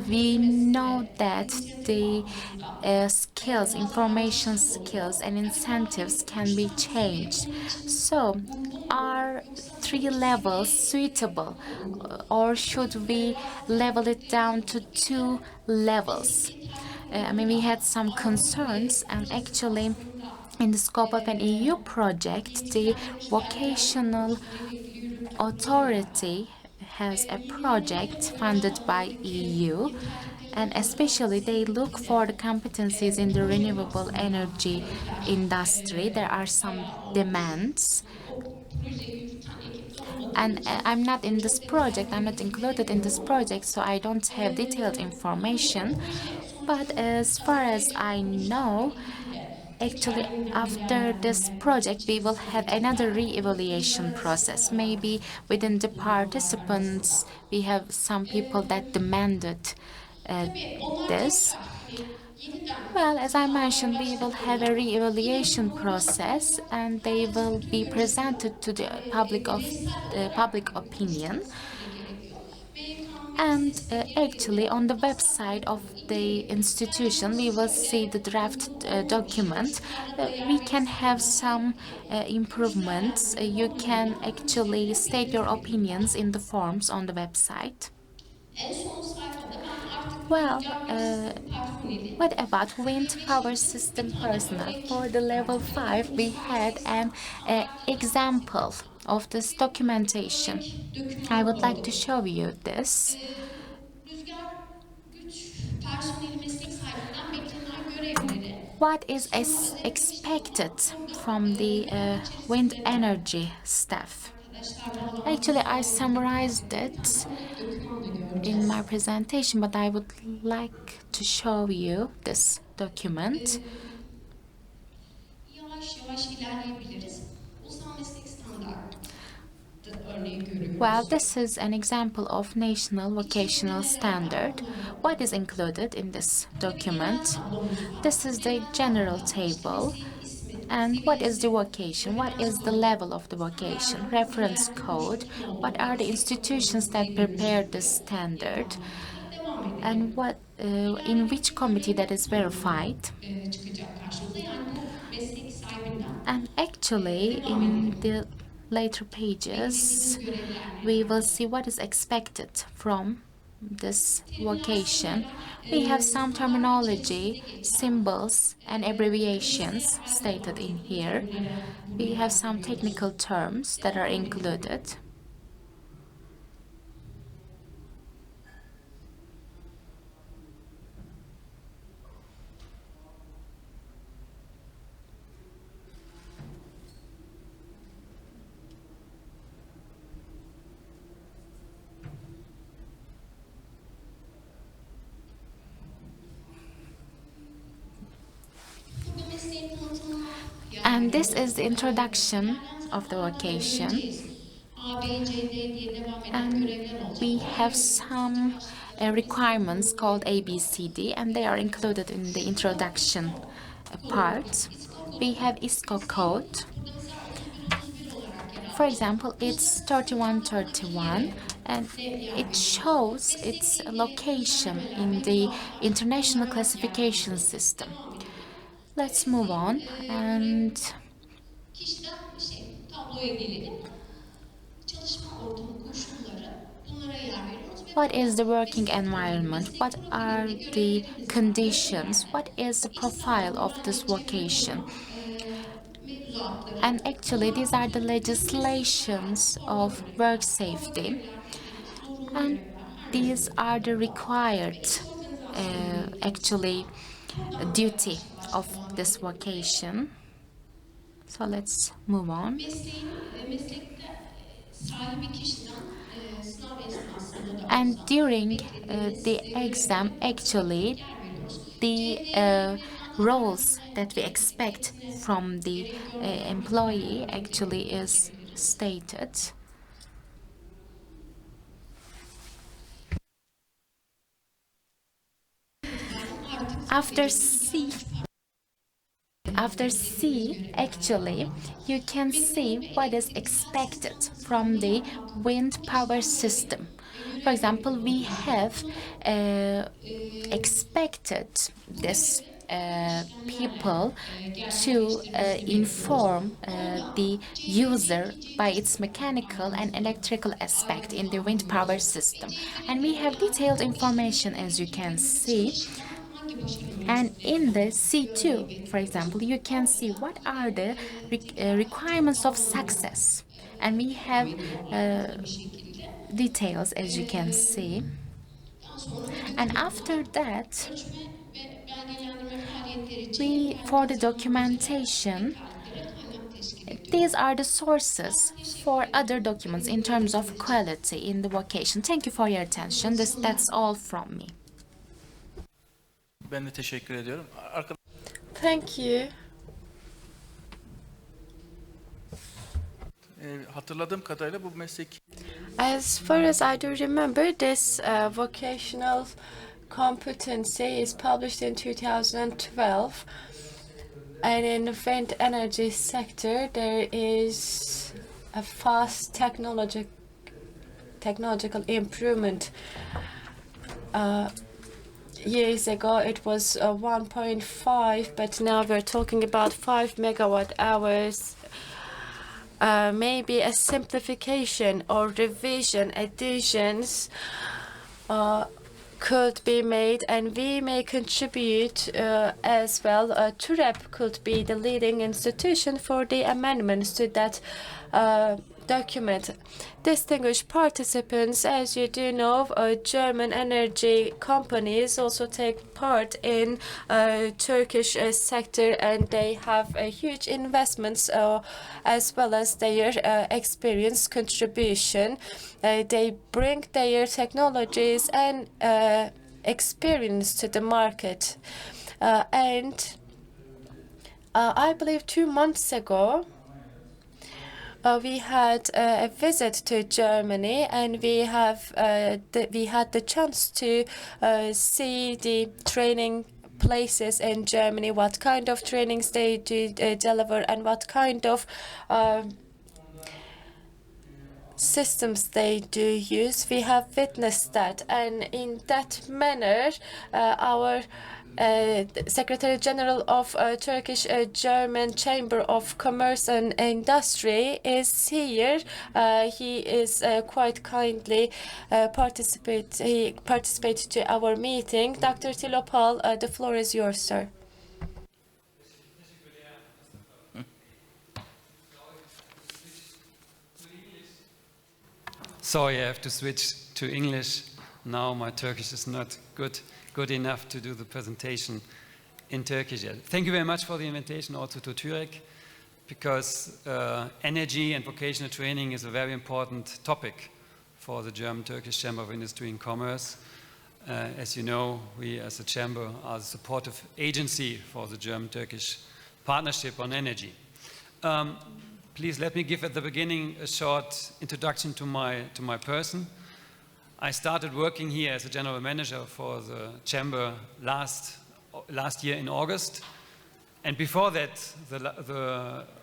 we know that the skills, information skills, and incentives can be changed. So, are 3 levels suitable, or should we level it down to 2 levels? We had some concerns, and actually, in the scope of an EU project, the vocational authority has a project funded by EU, and especially they look for the competencies in the renewable energy industry. There are some demands, and I'm not in this project, I'm not included in this project, so I don't have detailed information. But as far as I know, actually, after this project, we will have another re-evaluation process. Maybe within the participants, we have some people that demanded this. Well, as I mentioned, we will have a re-evaluation process, and they will be presented to the public opinion. And actually, on the website of the institution, we will see the draft document. We can have some improvements. You can actually state your opinions in the forms on the website. Well, what about wind power system personnel? For the level 5, we had an example of this documentation. I would like to show you this. What is expected from the wind energy staff? Actually, I summarized it in my presentation, but I would like to show you this document. Yavaş yavaş ilerleyebiliriz. Ulusal meslek standardı örneği görüyoruz. Well, this is an example of national vocational standard. What is included in this document? This is the general table. And what is the vocation? What is the level of the vocation? Reference code. What are the institutions that prepare this standard? And what in which committee that is verified? Çıkacak karşımıza. Yani bu meslek sahibinden And actually, in the later pages, we will see what is expected from this vocation. We have some terminology, symbols, and abbreviations stated in here. We have some technical terms that are included. burada mesleğin tanıtımına And this is the introduction of the vocation. A, B, C, D diye devam eden And görevler olacak. we have some requirements called ABCD, and they are included in the introduction part. We have ISCO code. Burada mesela 31-31 olarak yer For almış. example, it's 3131, and it shows its location in the international classification system. Devam edelim. Let's move on, and Kişiden tabloya gelelim. Çalışma ortamı koşulları bunlara yer veriyoruz ve what is the working environment? meslek What are profiline göre the yerimizi conditions? belirlerken What is the iş profile sağlığına of this rağmen çevre vocation? koruma mevzuatları And actually, these are the bunlar bütün legislations of work safety, görevler değil, zorunlu and görevler her these neyse. are the required, İş organizasyonu actually, buradan duty of başlamam this gerekiyor. vocation. So let's move on. Meslekte sahibi kişiden sınav esnasında da And olsa during beklediğiniz the exam, görevlere actually, yer veriyoruz. the roles that we expect from the employee actually is stated. After C, actually, you can see what is expected from the wind power system. For example, we have expected this people to inform the user by its mechanical and electrical aspect in the wind power system. And we have detailed information, as you can see. And in the C2, for example, you can see what are the requirements of success. And we have details, as you can see. And after that, for the documentation, these are the sources for other documents in terms of quality in the vocation. Thank you for your attention. That's all from me. Ben de teşekkür ediyorum. Thank you. Hatırladığım kadarıyla bu meslek As far as I do remember, this vocational competency is published in 2012. And in the wind energy sector, there is a fast technological improvement. Years ago, it was 1.5, but now we're talking about 5 megawatt hours. Maybe a simplification or revision, additions could be made, and we may contribute as well. TWEC could be the leading institution for the amendments to that document. Distinguished participants, as you do know, German energy companies also take part in Turkish sector, and they have huge investments as well as their experience contribution. They bring their technologies and experience to the market. And I believe 2 months ago, we had a visit to Germany, and we had the chance to see the training places in Germany, what kind of trainings they do deliver, and what kind of systems they do use. We have witnessed that, and in that manner, our Secretary General of Turkish German Chamber of Commerce and Industry is here. He is quite kindly participated to our meeting. Dr. Tilopal, the floor is yours, sir. Sorry, I have to switch to English. Now my Turkish is not good enough to do the presentation in Turkish yet. Thank you very much for the invitation also to TWEC, because energy and vocational training is a very important topic for the German-Turkish Chamber of Industry and Commerce. As you know, we as a chamber are the supportive agency for the German-Turkish partnership on energy. Please let me give at the beginning a short introduction to my person. I started working here as a general manager for the chamber last year in August. And before that,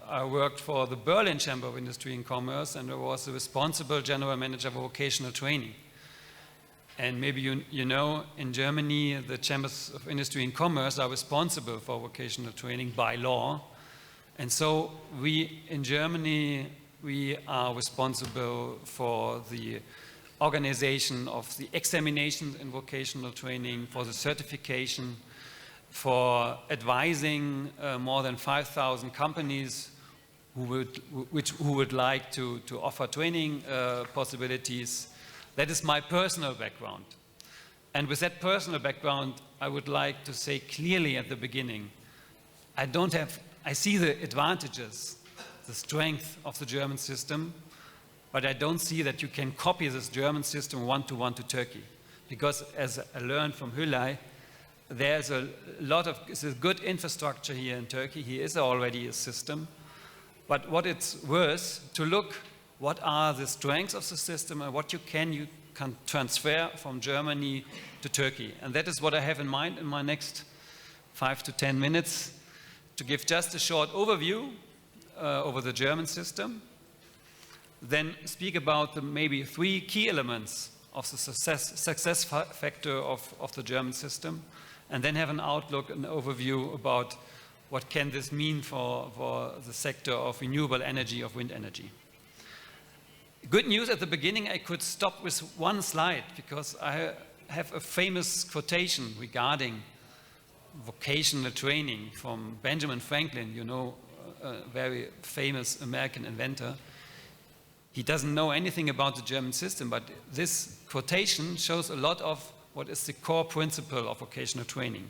I worked for the Berlin Chamber of Industry and Commerce, and I was the responsible general manager for vocational training. And maybe you know, in Germany, the Chambers of Industry and Commerce are responsible for vocational training by law. And so we, in Germany, we are responsible for the organization of the examinations in vocational training, for the certification, for advising more than 5,000 companies who would like to offer training possibilities. That is my personal background. And with that personal background, I would like to say clearly at the beginning, I see the advantages, the strength of the German system, but I don't see that you can copy this German system one-to-one to Turkey. Because as I learned from Hülay, there's a good infrastructure here in Turkey. Here is already a system. But what it's worth to look what are the strengths of the system and what you can transfer from Germany to Turkey. And that is what I have in mind in my next 5 to 10 minutes, to give just a short overview over the German system, then speak about the maybe 3 key elements of the success factor of the German system, and then have an outlook, an overview about what can this mean for the sector of renewable energy, of wind energy. Good news at the beginning, I could stop with one slide because I have a famous quotation regarding vocational training from Benjamin Franklin, you know, a very famous American inventor. He doesn't know anything about the German system, but this quotation shows a lot of what is the core principle of vocational training.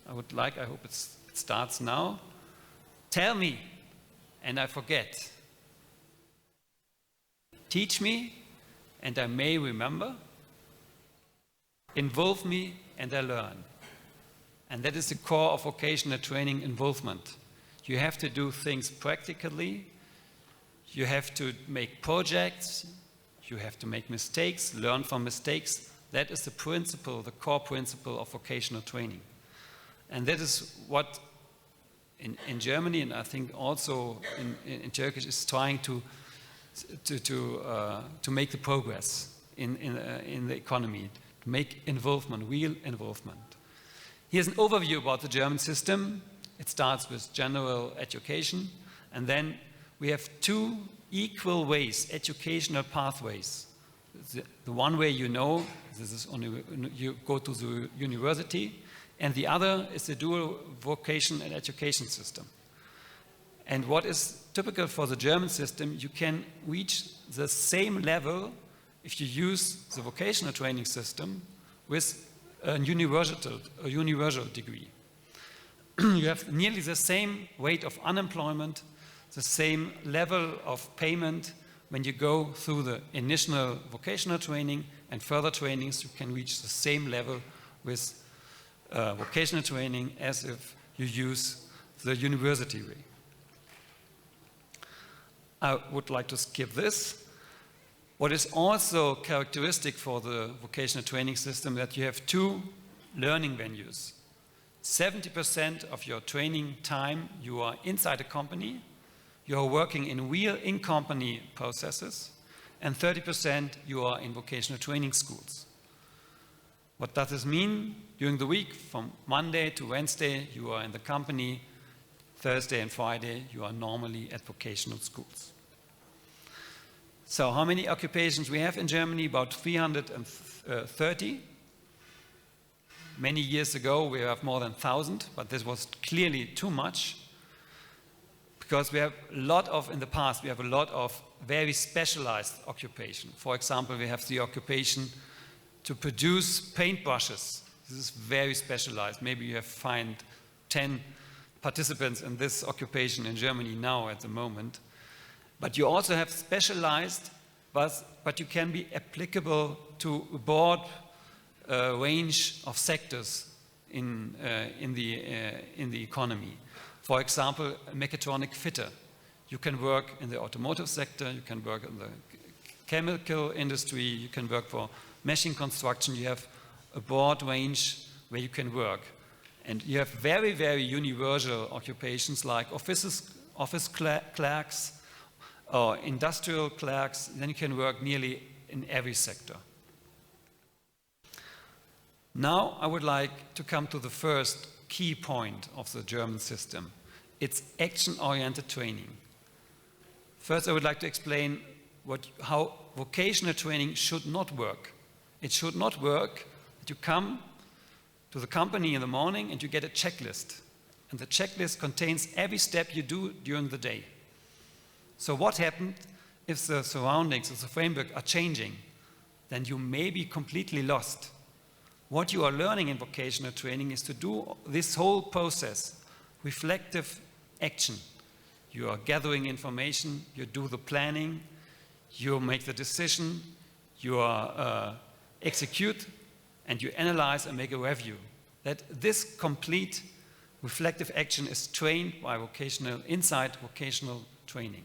I hope it starts now. Tell me, and I forget. Teach me, and I may remember. Involve me, and I learn. And that is the core of vocational training, involvement. You have to do things practically. You have to make projects. You have to make mistakes, learn from mistakes. That is the principle, the core principle of vocational training. And that is what in Germany, and I think also in Turkish, is trying to make the progress in the economy, to make involvement, real involvement. Here's an overview about the German system. It starts with general education, and then we have 2 equal ways, educational pathways. The one way you know, this is only you go to the university, and the other is the dual vocation and education system. And what is typical for the German system, you can reach the same level if you use the vocational training system with a universal degree. You have nearly the same rate of unemployment, the same level of payment when you go through the initial vocational training and further trainings. You can reach the same level with vocational training as if you use the university way. I would like to skip this. What is also characteristic for the vocational training system that you have 2 learning venues. 70% of your training time you are inside a company, you are working in real in-company processes, and 30% you are in vocational training schools. What does this mean? During the week, from Monday to Wednesday, you are in the company. Thursday and Friday, you are normally at vocational schools. So how many occupations we have in Germany? About 330. Many years ago, we have more than 1,000, but this was clearly too much because we have a lot of, in the past, we have a lot of very specialized occupation. For example, we have the occupation to produce paintbrushes. This is very specialized. Maybe you have find 10 participants in this occupation in Germany now at the moment. But you also have specialized, but you can be applicable to a broad range of sectors in the economy. For example, a mechatronic fitter. You can work in the automotive sector, you can work in the chemical industry, you can work for machine construction, you have a broad range where you can work. And you have very, very universal occupations like office clerks or industrial clerks. Then you can work nearly in every sector. Now I would like to come to the first key point of the German system. It's action-oriented training. First, I would like to explain how vocational training should not work. It should not work that you come to the company in the morning and you get a checklist. And the checklist contains every step you do during the day. So what happens if the surroundings of the framework are changing? Then you may be completely lost. What you are learning in vocational training is to do this whole process, reflective action. You are gathering information, you do the planning, you make the decision, you execute, and you analyze and make a review. That this complete reflective action is trained by inside vocational training.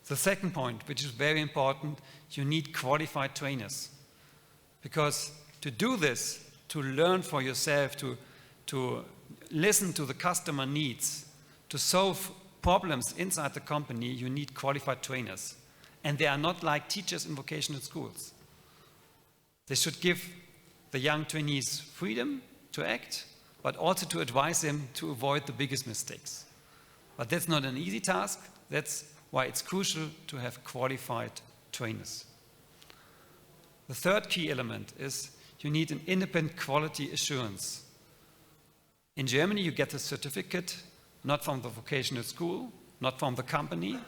The second point, which is very important, you need qualified trainers. Because to do this, to learn for yourself, to listen to the customer needs, to solve problems inside the company, you need qualified trainers. And they are not like teachers in vocational schools. They should give the young trainees freedom to act, but also to advise them to avoid the biggest mistakes. But that's not an easy task. That's why it's crucial to have qualified trainers. The third key element is you need an independent quality assurance. In Germany, you get a certificate not from the vocational school, not from the company.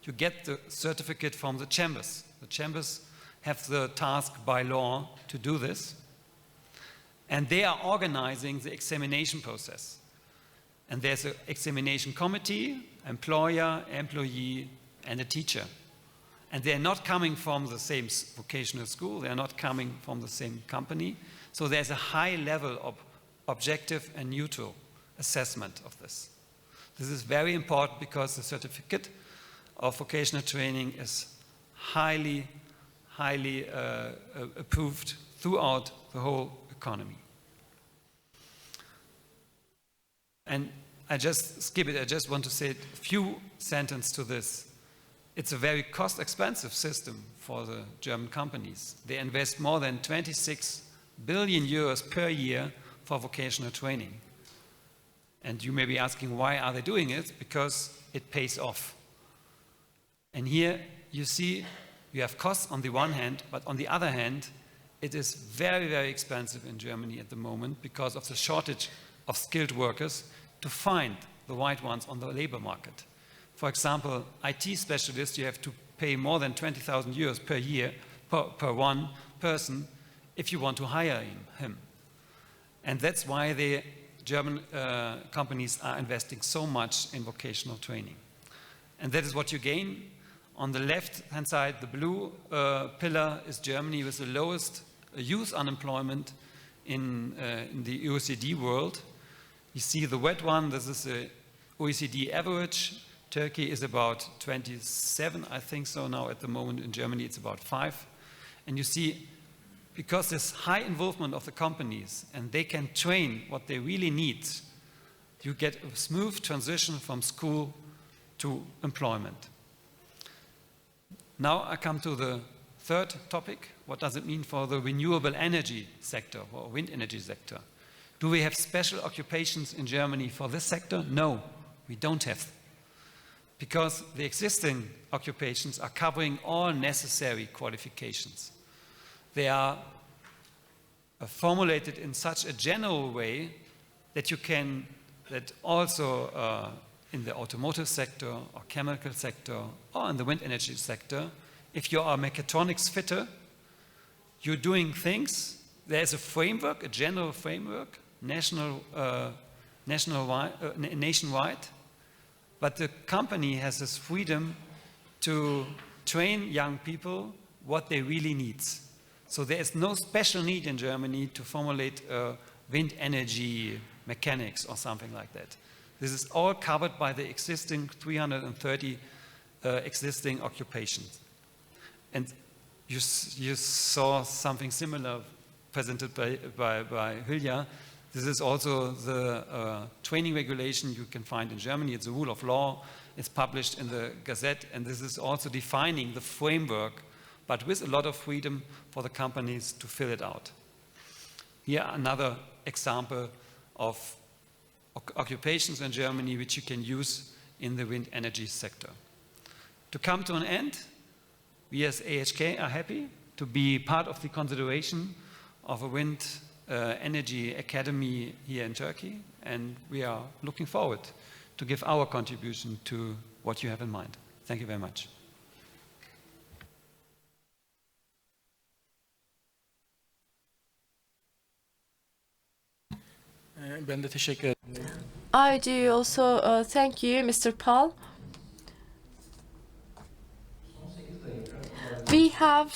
You get the certificate from the chambers. The chambers have the task by law to do this. And they are organizing the examination process. And there's an examination committee, employer, employee, and a teacher. And they're not coming from the same vocational school. They're not coming from the same company. So there's a high level of objective and neutral assessment of this. This is very important because the certificate of vocational training is highly approved throughout the whole economy. And I just skip it. I just want to say a few sentences to this. It's a very cost-expensive system for the German companies. They invest more than 26 billion euros per year for vocational training. And you may be asking, why are they doing it? Because it pays off. And here you see you have costs on the one hand, but on the other hand, it is very, very expensive in Germany at the moment because of the shortage of skilled workers to find the right ones on the labor market. For example, IT specialists, you have to pay more than 20,000 euros per year per one person if you want to hire him. And that's why the German companies are investing so much in vocational training. And that is what you gain. On the left-hand side, the blue pillar is Germany with the lowest youth unemployment in the OECD world. You see the red one, this is the OECD average. Turkey is about 27, I think so now at the moment. In Germany, it's about 5. And you see, because there's high involvement of the companies and they can train what they really need, you get a smooth transition from school to employment. Now I come to the third topic. What does it mean for the renewable energy sector or wind energy sector? Do we have special occupations in Germany for this sector? No, we don't have. Because the existing occupations are covering all necessary qualifications. They are formulated in such a general way that also in the automotive sector or chemical sector or in the wind energy sector, if you are a mechatronics fitter, you're doing things, there's a framework, a general framework, nationwide, but the company has this freedom to train young people what they really need. So there is no special need in Germany to formulate wind energy mechanics or something like that. This is all covered by the existing 330 existing occupations. And you saw something similar presented by Hülya. This is also the training regulation you can find in Germany. It's a rule of law. It's published in the Gazette, and this is also defining the framework, but with a lot of freedom for the companies to fill it out. Here, another example of occupations in Germany which you can use in the wind energy sector. To come to an end, we as AHK are happy to be part of the consideration of a wind energy academy here in Turkey, and we are looking forward to give our contribution to what you have in mind. Thank you very much. Ben de teşekkür ederim. I do also thank you, Mr. Paul. We have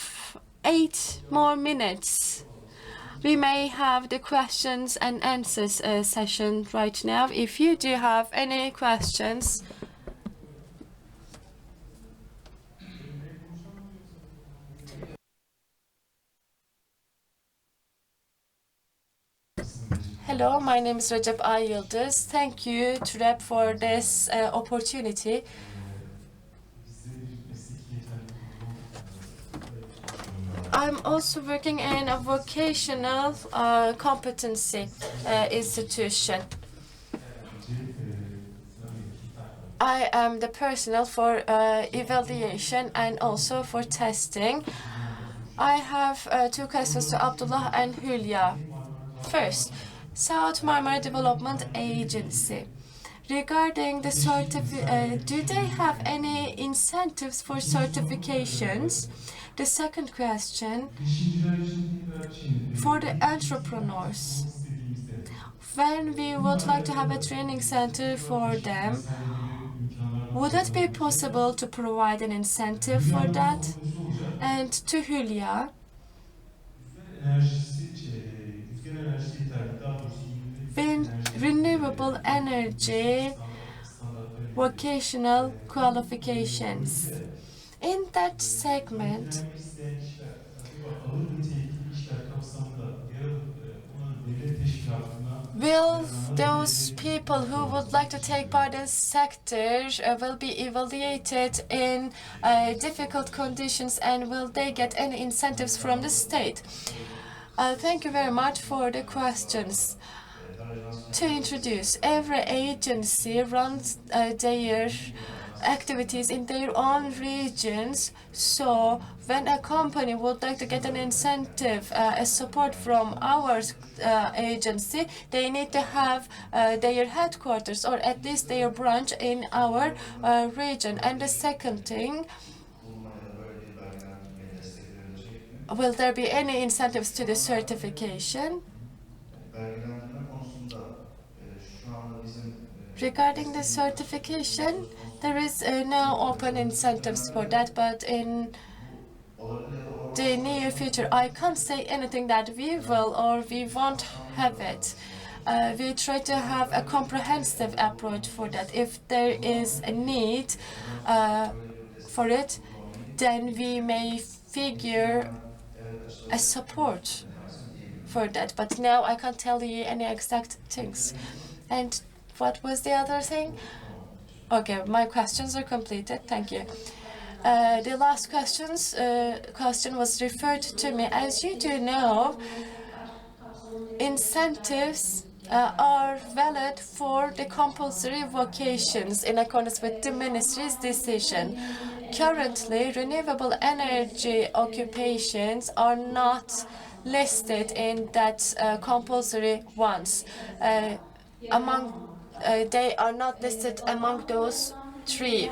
8 more minutes. We may have the questions and answers session right now. If you do have any questions, hello, my name is Recep Ayıldız. Thank you, TWEC, for this opportunity. I'm also working in a vocational competency institution. I am the personnel for evaluation and also for testing. I have 2 questions to Abdullah and Hülya. First, South Marmara Development Agency. Regarding the do they have any incentives for certifications? The second question, for the entrepreneurs, when we would like to have a training center for them, would it be possible to provide an incentive for that? And to Hülya, when renewable energy vocational qualifications. In that segment, will those people who would like to take part in this sector will be evaluated in difficult conditions, and will they get any incentives from the state? Thank you very much for the questions. To introduce, every agency runs their activities in their own regions. So when a company would like to get an incentive, a support from our agency, they need to have their headquarters or at least their branch in our region. And the second thing, will there be any incentives to the certification? Regarding the certification, there is no open incentives for that, but in the near future, I can't say anything that we will or we won't have it. We try to have a comprehensive approach for that. If there is a need for it, then we may figure a support for that. But now I can't tell you any exact things. And what was the other thing? Okay, my questions are completed. Thank you. The last question was referred to me. As you do know, incentives are valid for the compulsory vocations in accordance with the ministry's decision. Currently, renewable energy occupations are not listed in that compulsory ones. They are not listed among those 3.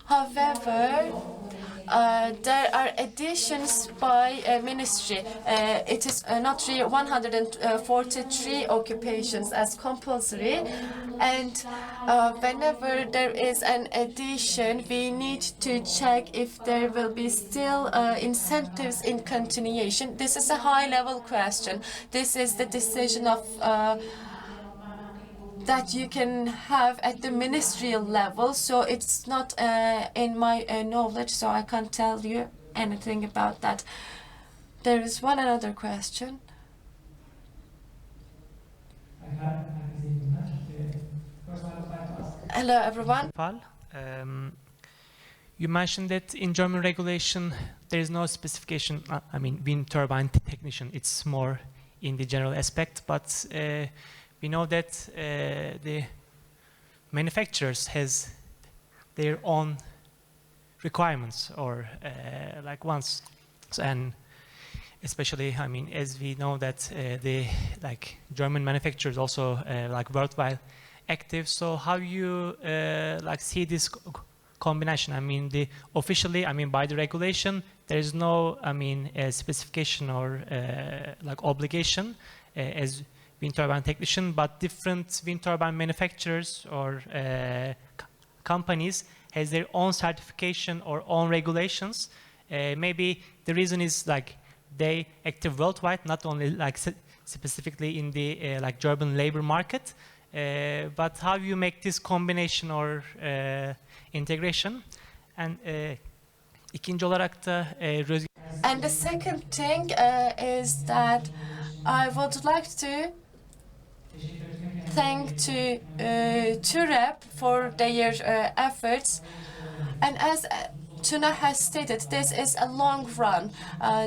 However, there are additions by ministry. It is not 143 occupations as compulsory, and whenever there is an addition, we need to check if there will be still incentives in continuation. This is a high-level question. This is the decision of that you can have at the ministerial level, so it's not in my knowledge, so I can't tell you anything about that. There is one another question. Hello, everyone. You mentioned that in German regulation there is no specification, I mean wind turbine technician, it's more in the general aspect, but we know that the manufacturers has their own requirements or like ones, and especially, I mean, as we know that the like German manufacturers also like worldwide active. So how you like see this combination? I mean, officially, I mean, by the regulation, there is no, I mean, specification or like obligation as wind turbine technician, but different wind turbine manufacturers or companies has their own certification or own regulations. Maybe the reason is like they active worldwide, not only like specifically in the like German labor market, but how you make this combination or integration. And ikinci olarak da And the second thing is that I would like to thank to TWEC for their efforts. And as Tuna has stated, this is a long run.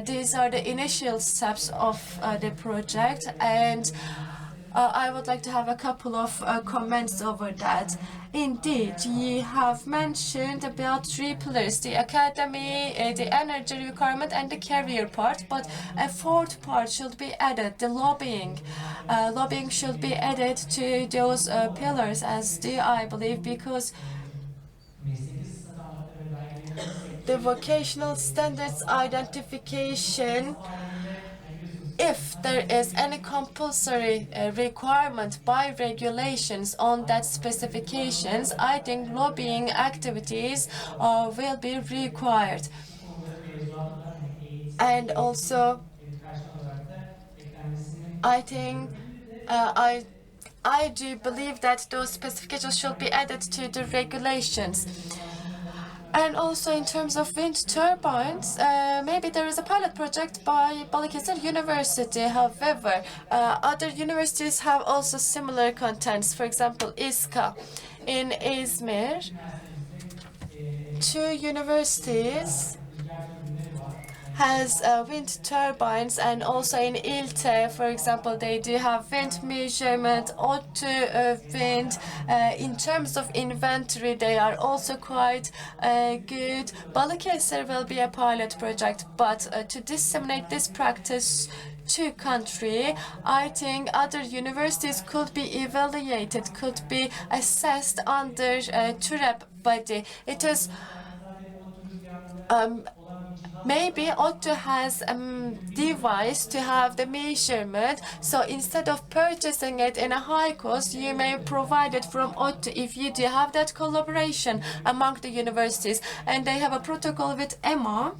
These are the initial steps of the project, and I would like to have a couple of comments over that. Indeed, you have mentioned about 3 pillars: the academy, the energy requirement, and the career part. But a 4th part should be added: the lobbying. Lobbying should be added to those pillars, as do I believe, because the vocational standards identification, if there is any compulsory requirement by regulations on that specifications, I think lobbying activities will be required. And also, I think I do believe that those specifications should be added to the regulations. And also in terms of wind turbines, maybe there is a pilot project by Balıkesir University. However, other universities have also similar contents. For example, İSKA in İzmir. 2 universities has wind turbines, and also in İLTE, for example, they do have wind measurement, ODTÜ wind. In terms of inventory, they are also quite good. Balıkesir will be a pilot project, but to disseminate this practice to country, I think other universities could be evaluated, could be assessed under TWEC body. It is maybe ODTÜ has a device to have the measurement, so instead of purchasing it in a high cost, you may provide it from ODTÜ if you do have that collaboration among the universities. And they have a protocol with EMA,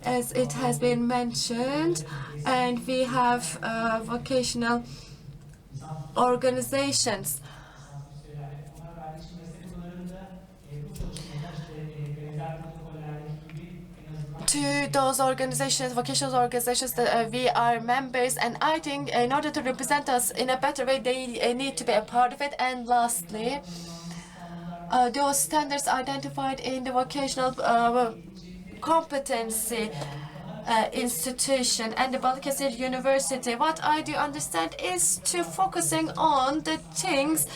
as it has been mentioned, and we have vocational organizations. To those organizations, vocational organizations, that we are members, and I think in order to represent us in a better way, they need to be a part of it. And lastly, those standards identified in the vocational competency institution and the Balıkesir University, what I do understand is to focusing on the things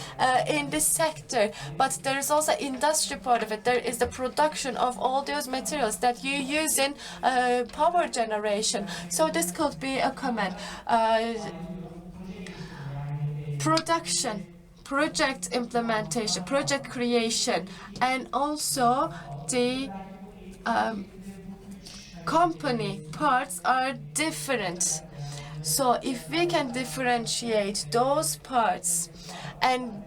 in this sector, but there is also industry part of it. There is the production of all those materials that you use in power generation. So this could be a comment. Production, project implementation, project creation, and also the company parts are different. So if we can differentiate those parts and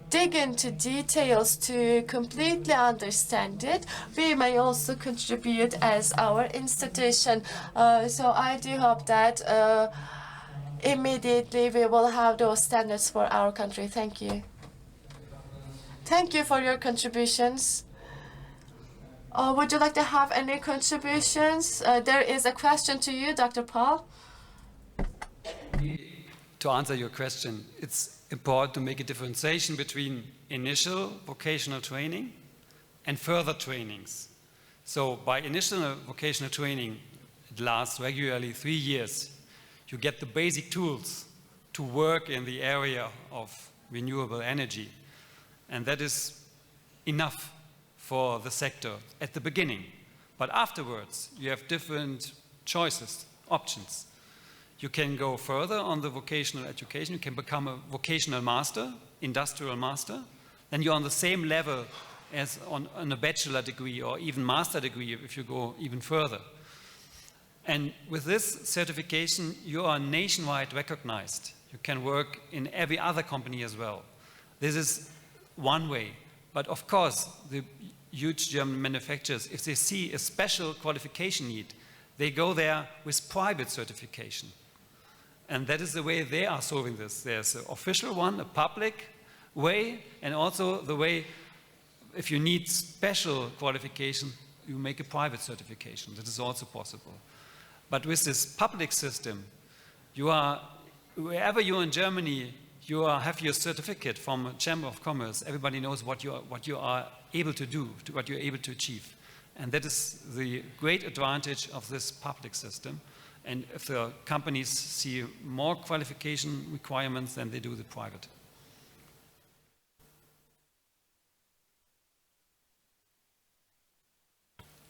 dig into details to completely understand it, we may also contribute as our institution. So I do hope that immediately we will have those standards for our country. Thank you. Thank you for your contributions. Would you like to have any contributions? There is a question to you, Dr. Paul. To answer your question, it's important to make a differentiation between initial vocational training and further trainings. So by initial vocational training, it lasts regularly 3 years. You get the basic tools to work in the area of renewable energy. And that is enough for the sector at the beginning. But afterwards, you have different choices, options. You can go further on the vocational education. You can become a vocational master, industrial master. Then you're on the same level as on a bachelor degree or even master degree if you go even further. And with this certification, you are nationwide recognized. You can work in every other company as well. This is one way. But of course, the huge German manufacturers, if they see a special qualification need, they go there with private certification. And that is the way they are solving this. There's an official one, a public way, and also the way, if you need special qualification, you make a private certification. That is also possible. But with this public system, you are, wherever you're in Germany, you have your certificate from a Chamber of Commerce. Everybody knows what you are able to do, what you're able to achieve. And that is the great advantage of this public system. And if the companies see more qualification requirements, then they do the private.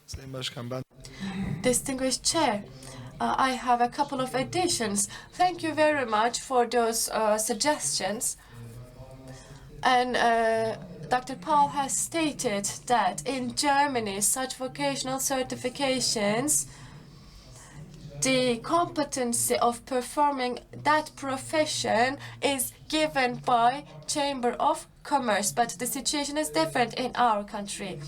Sayın Başkan, ben Distinguished Chair, I have a couple of additions. Thank you very much for those suggestions. And Dr. Paul has stated that in Germany, such vocational certifications, the competency of performing that profession is given by Chamber of Commerce, but the situation is different in our country.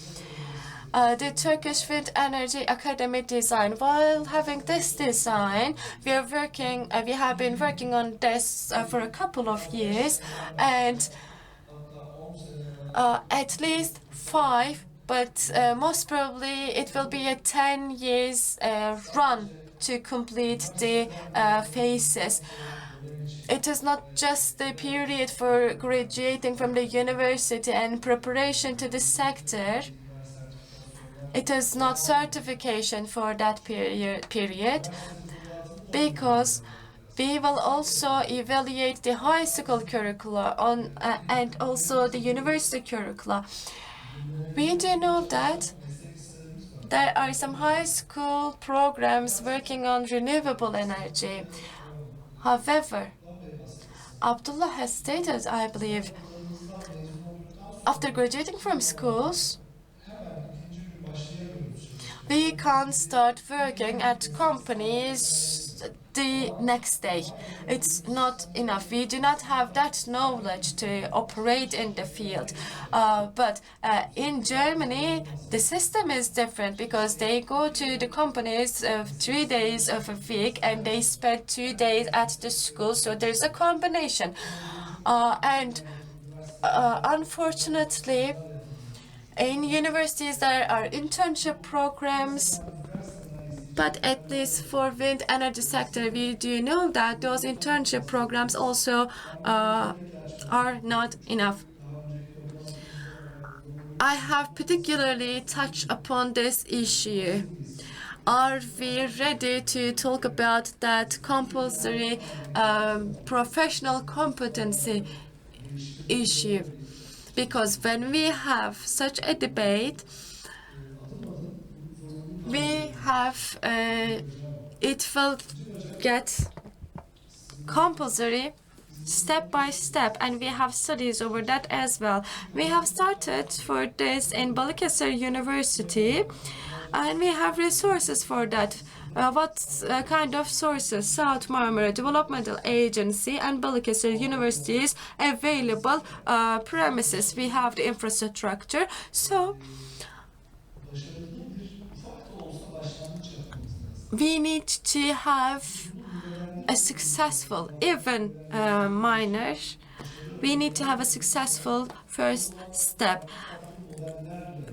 The Turkish Wind Energy Academy design. While having this design, we have been working on this for a couple of years, and at least 5, but most probably it will be a 10 years run to complete the phases. It is not just the period for graduating from the university and preparation to the sector. It is not certification for that period, because we will also evaluate the high school curricula and also the university curricula. We do know that there are some high school programs working on renewable energy. However, Abdullah has stated, I believe, after graduating from schools, we can't start working at companies the next day. It's not enough. We do not have that knowledge to operate in the field. But in Germany, the system is different because they go to the companies 3 days of a week and they spend 2 days at the school. So there's a combination. Unfortunately, in universities, there are internship programs, but at least for wind energy sector, we do know that those internship programs also are not enough. I have particularly touched upon this issue. Are we ready to talk about that compulsory professional competency issue? Because when we have such a debate, we have it will get compulsory step by step, and we have studies over that as well. We have started for this in Balıkesir University, and we have resources for that. What kind of sources? South Marmara Developmental Agency and Balıkesir University's available premises. We have the infrastructure. So we need to have a successful, even minor, we need to have a successful first step.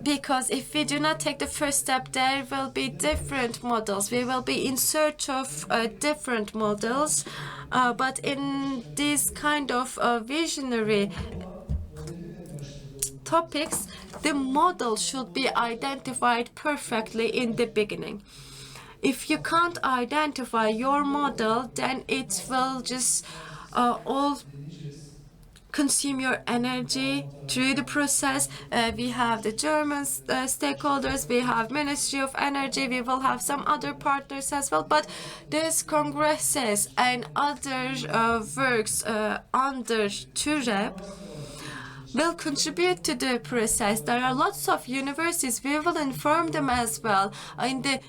because if we do not take the first step, there will be different models. We will be in search of different models, but in these kind of visionary topics, the model should be identified perfectly in the beginning. If you can't identify your model, then it will just all consume your energy through the process. We have the German stakeholders, we have Ministry of Energy, we will have some other partners as well. But these congresses and other works under TWEC will contribute to the process. There are lots of universities. We will inform them as well. In the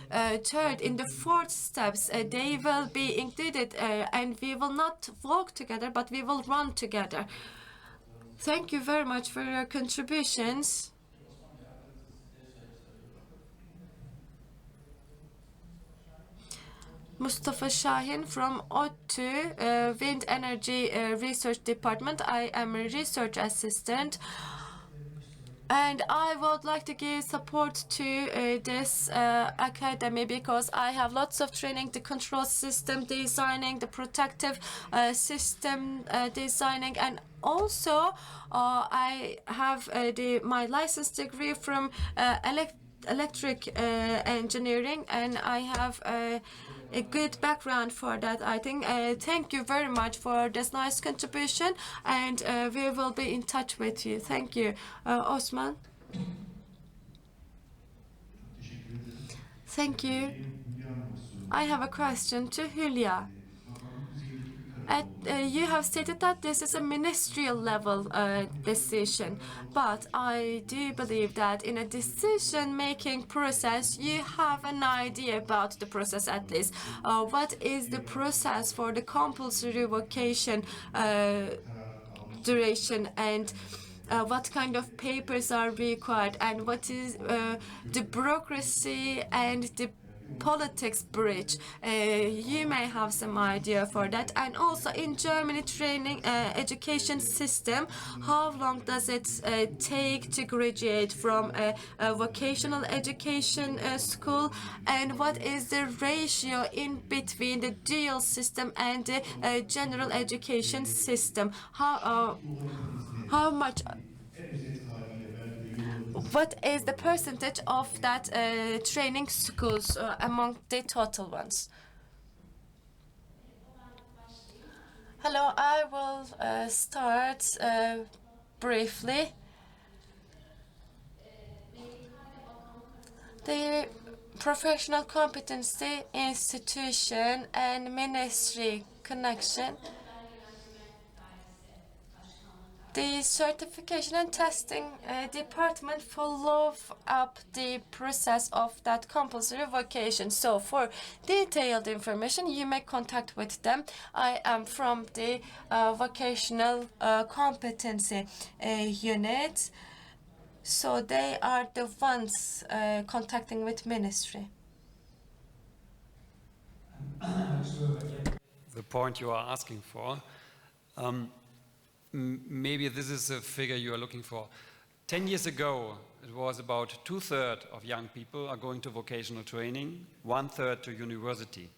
third, in the fourth steps, they will be included, and we will not walk together, but we will run together. Thank you very much for your contributions. Mustafa Shahin from ODTÜ Wind Energy Research Department. I am a research assistant, and I would like to give support to this academy because I have lots of training, the control system designing, the protective system designing, and also I have my license degree from electric engineering, and I have a good background for that, I think. Thank you very much for this nice contribution, and we will be in touch with you. Thank you. Osman? Thank you. I have a question to Hülya. You have stated that this is a ministerial level decision, but I do believe that in a decision-making process, you have an idea about the process at least. What is the process for the compulsory vocation duration, and what kind of papers are required, and what is the bureaucracy and the politics bridge? You may have some idea for that. And also in Germany, training education system, how long does it take to graduate from a vocational education school, and what is the ratio in between the dual system and the general education system? How much, what is the percentage of that training schools among the total ones? Hello, I will start briefly. The professional competency institution and ministry connection. The certification and testing department follow up the process of that compulsory vocation. So for detailed information, you may contact with them. I am from the vocational competency unit. So they are the ones contacting with ministry. The point you are asking for, maybe this is a figure you are looking for. 10 years ago, it was about 2/3 of young people are going to vocational training, 1/3 to university.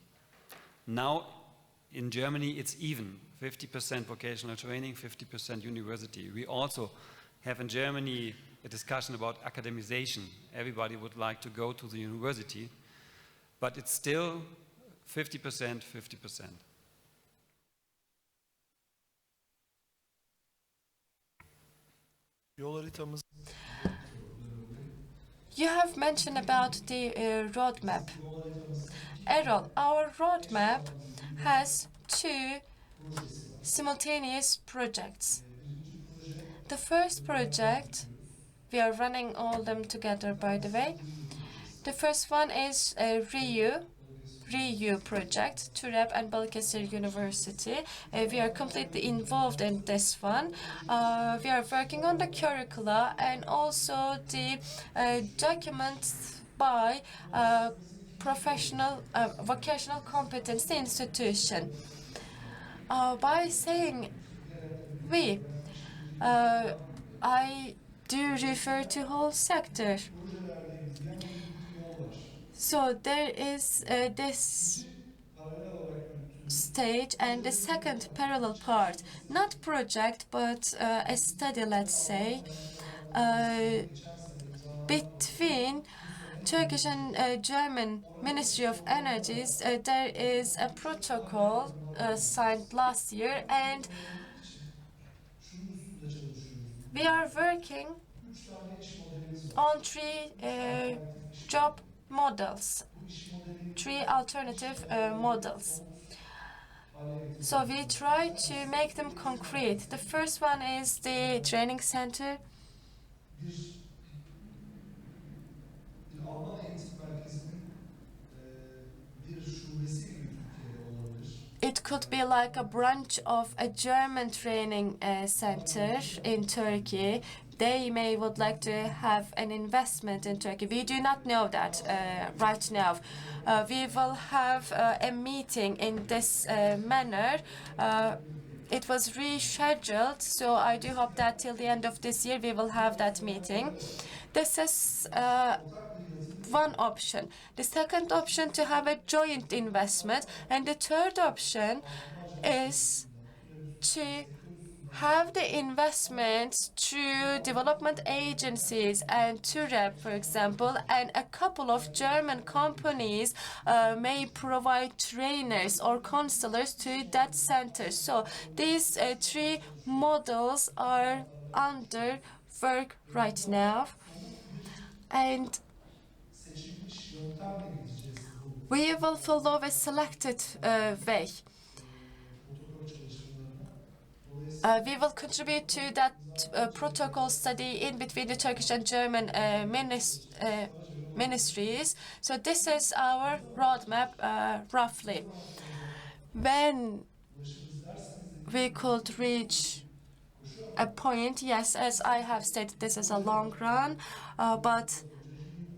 Now, in Germany, it's even, 50% vocational training, 50% university. We also have in Germany a discussion about academization. Everybody would like to go to the university, but it's still 50%, 50%. Yol haritamız. You have mentioned about the roadmap. Errol, our roadmap has two simultaneous projects. The first project, we are running all them together, by the way. The first one is a REU project, TÜREP and Balıkesir University. We are completely involved in this one. We are working on the curricula and also the documents by professional vocational competency institution. By saying we, I do refer to whole sector. projelerde izleyen bir yol var. So there is this Paralel olarak yürüttüğümüz stage and the second parallel part, not project but a study, let's say, geçen sene imzalanan between Turkish and German Ministry of Energies. There is a protocol signed last year, and şunun üstünde çalışıyoruz. we are working 3 tane iş modelimiz var. on three job models, Bu iş modeli three alternative models. hale getirdik. So we try to make them concrete. The first one is the training center. Bir Alman eğitim merkezinin bir şubesi gibi Türkiye'de olabilir. It could be like a branch of a German training center in Turkey. They may would like to have an investment in Turkey. We do not know that right now. We will have a meeting in this manner. It was rescheduled, so I do hope that till the end of this year we will have that meeting. This is one option. The second option to have a joint investment, and the third option is to have the investment through development agencies and TWEC, for example, and a couple of German companies may provide trainers or counselors to that center. So these three models are under work right now, and Seçilmiş yöntemle gideceğiz bu we will follow a selected way. protokol çalışmalarına. We will contribute to that protocol study in between the Turkish and German ministries. So this is our roadmap, roughly. When we could reach a point, yes, as I have stated, this is a long run, but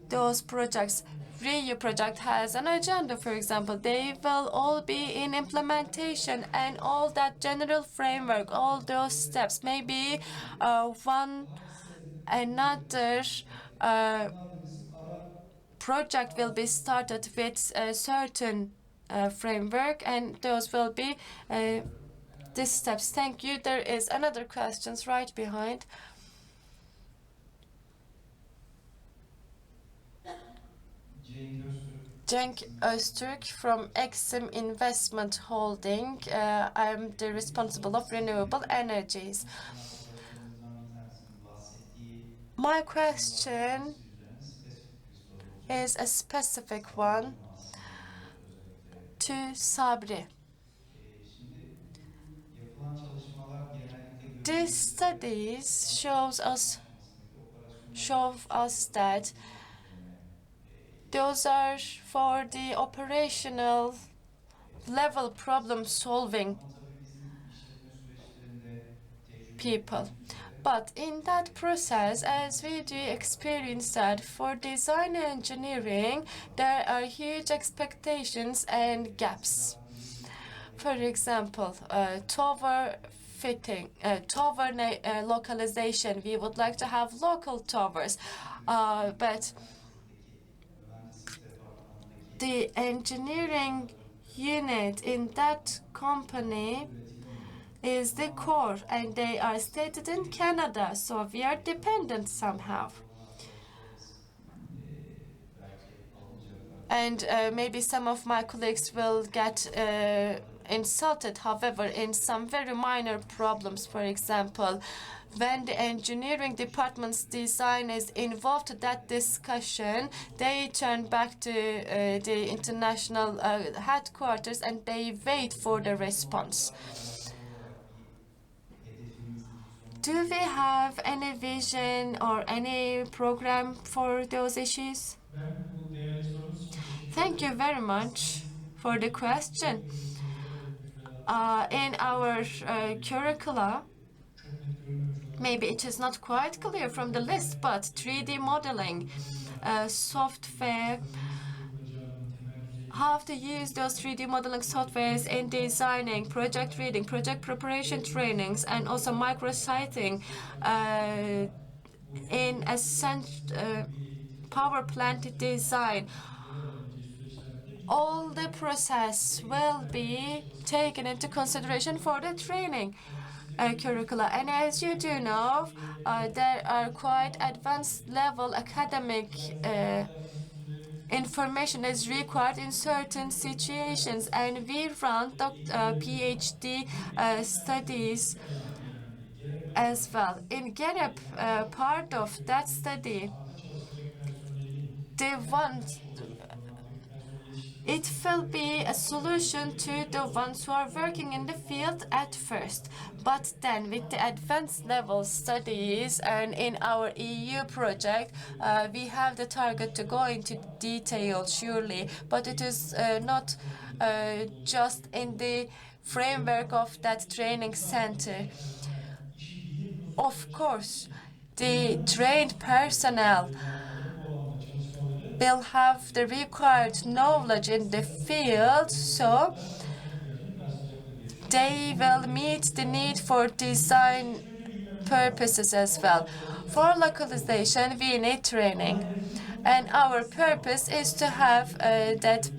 those projects, REU project has an agenda, for example. They will all be in implementation, and all that general framework, all those steps, maybe one another project will be started with a certain framework, and those will be these steps. Thank you. There is another question right behind. Cenk Öztürk from Exim Investment Holding. I'm the responsible of renewable energies. My question is a specific one to Sabri. These studies show us that those are for the operational level problem solving people. But in that process, as we do experience that for design and engineering, there are huge expectations and gaps. For example, tower fitting, tower localization. We would like to have local towers, but the engineering unit in that company is the core, and they are stated in Canada, so we are dependent somehow. And maybe some of my colleagues will get insulted, however, in some very minor problems. For example, when the engineering department's design is involved in that discussion, they turn back to the international headquarters and they wait for the response. Do we have any vision or any program for those issues? Thank you very much for the question. In our curricula, maybe it is not quite clear from the list, but 3D modeling, software, how to use those 3D modeling softwares in designing, project reading, project preparation trainings, and also micrositing in a power plant design, all the process will be taken into consideration for the training curricula. And as you do know, there are quite advanced level academic information is required in certain situations, and we run PhD studies as well. In GEREP, part of that study, they want it will be a solution to the ones who are working in the field at first. But then with the advanced level studies and in our EU project, we have the target to go into detail surely, but it is not just in the framework of that training center. Of course, the trained personnel will have the required knowledge in the field, so they will meet the need for design purposes as well. For localization, we need training. And our purpose is to have that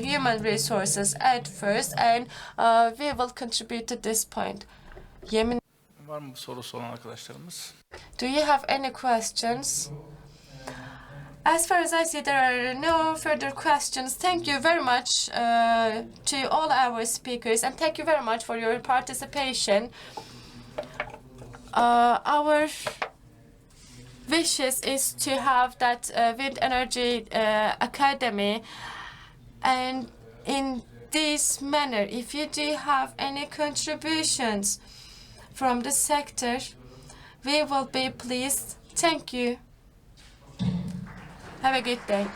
human resources at first, and we will contribute to this point. Yemin, Var mı sorusu olan arkadaşlarımız? do you have any questions? As far as I see, there are no further questions. Thank you very much to all our speakers, and thank you very much for your participation. Our wishes is to have that wind energy academy, and in this manner, if you do have any contributions from the sector, we will be pleased. Thank you. Have a good day.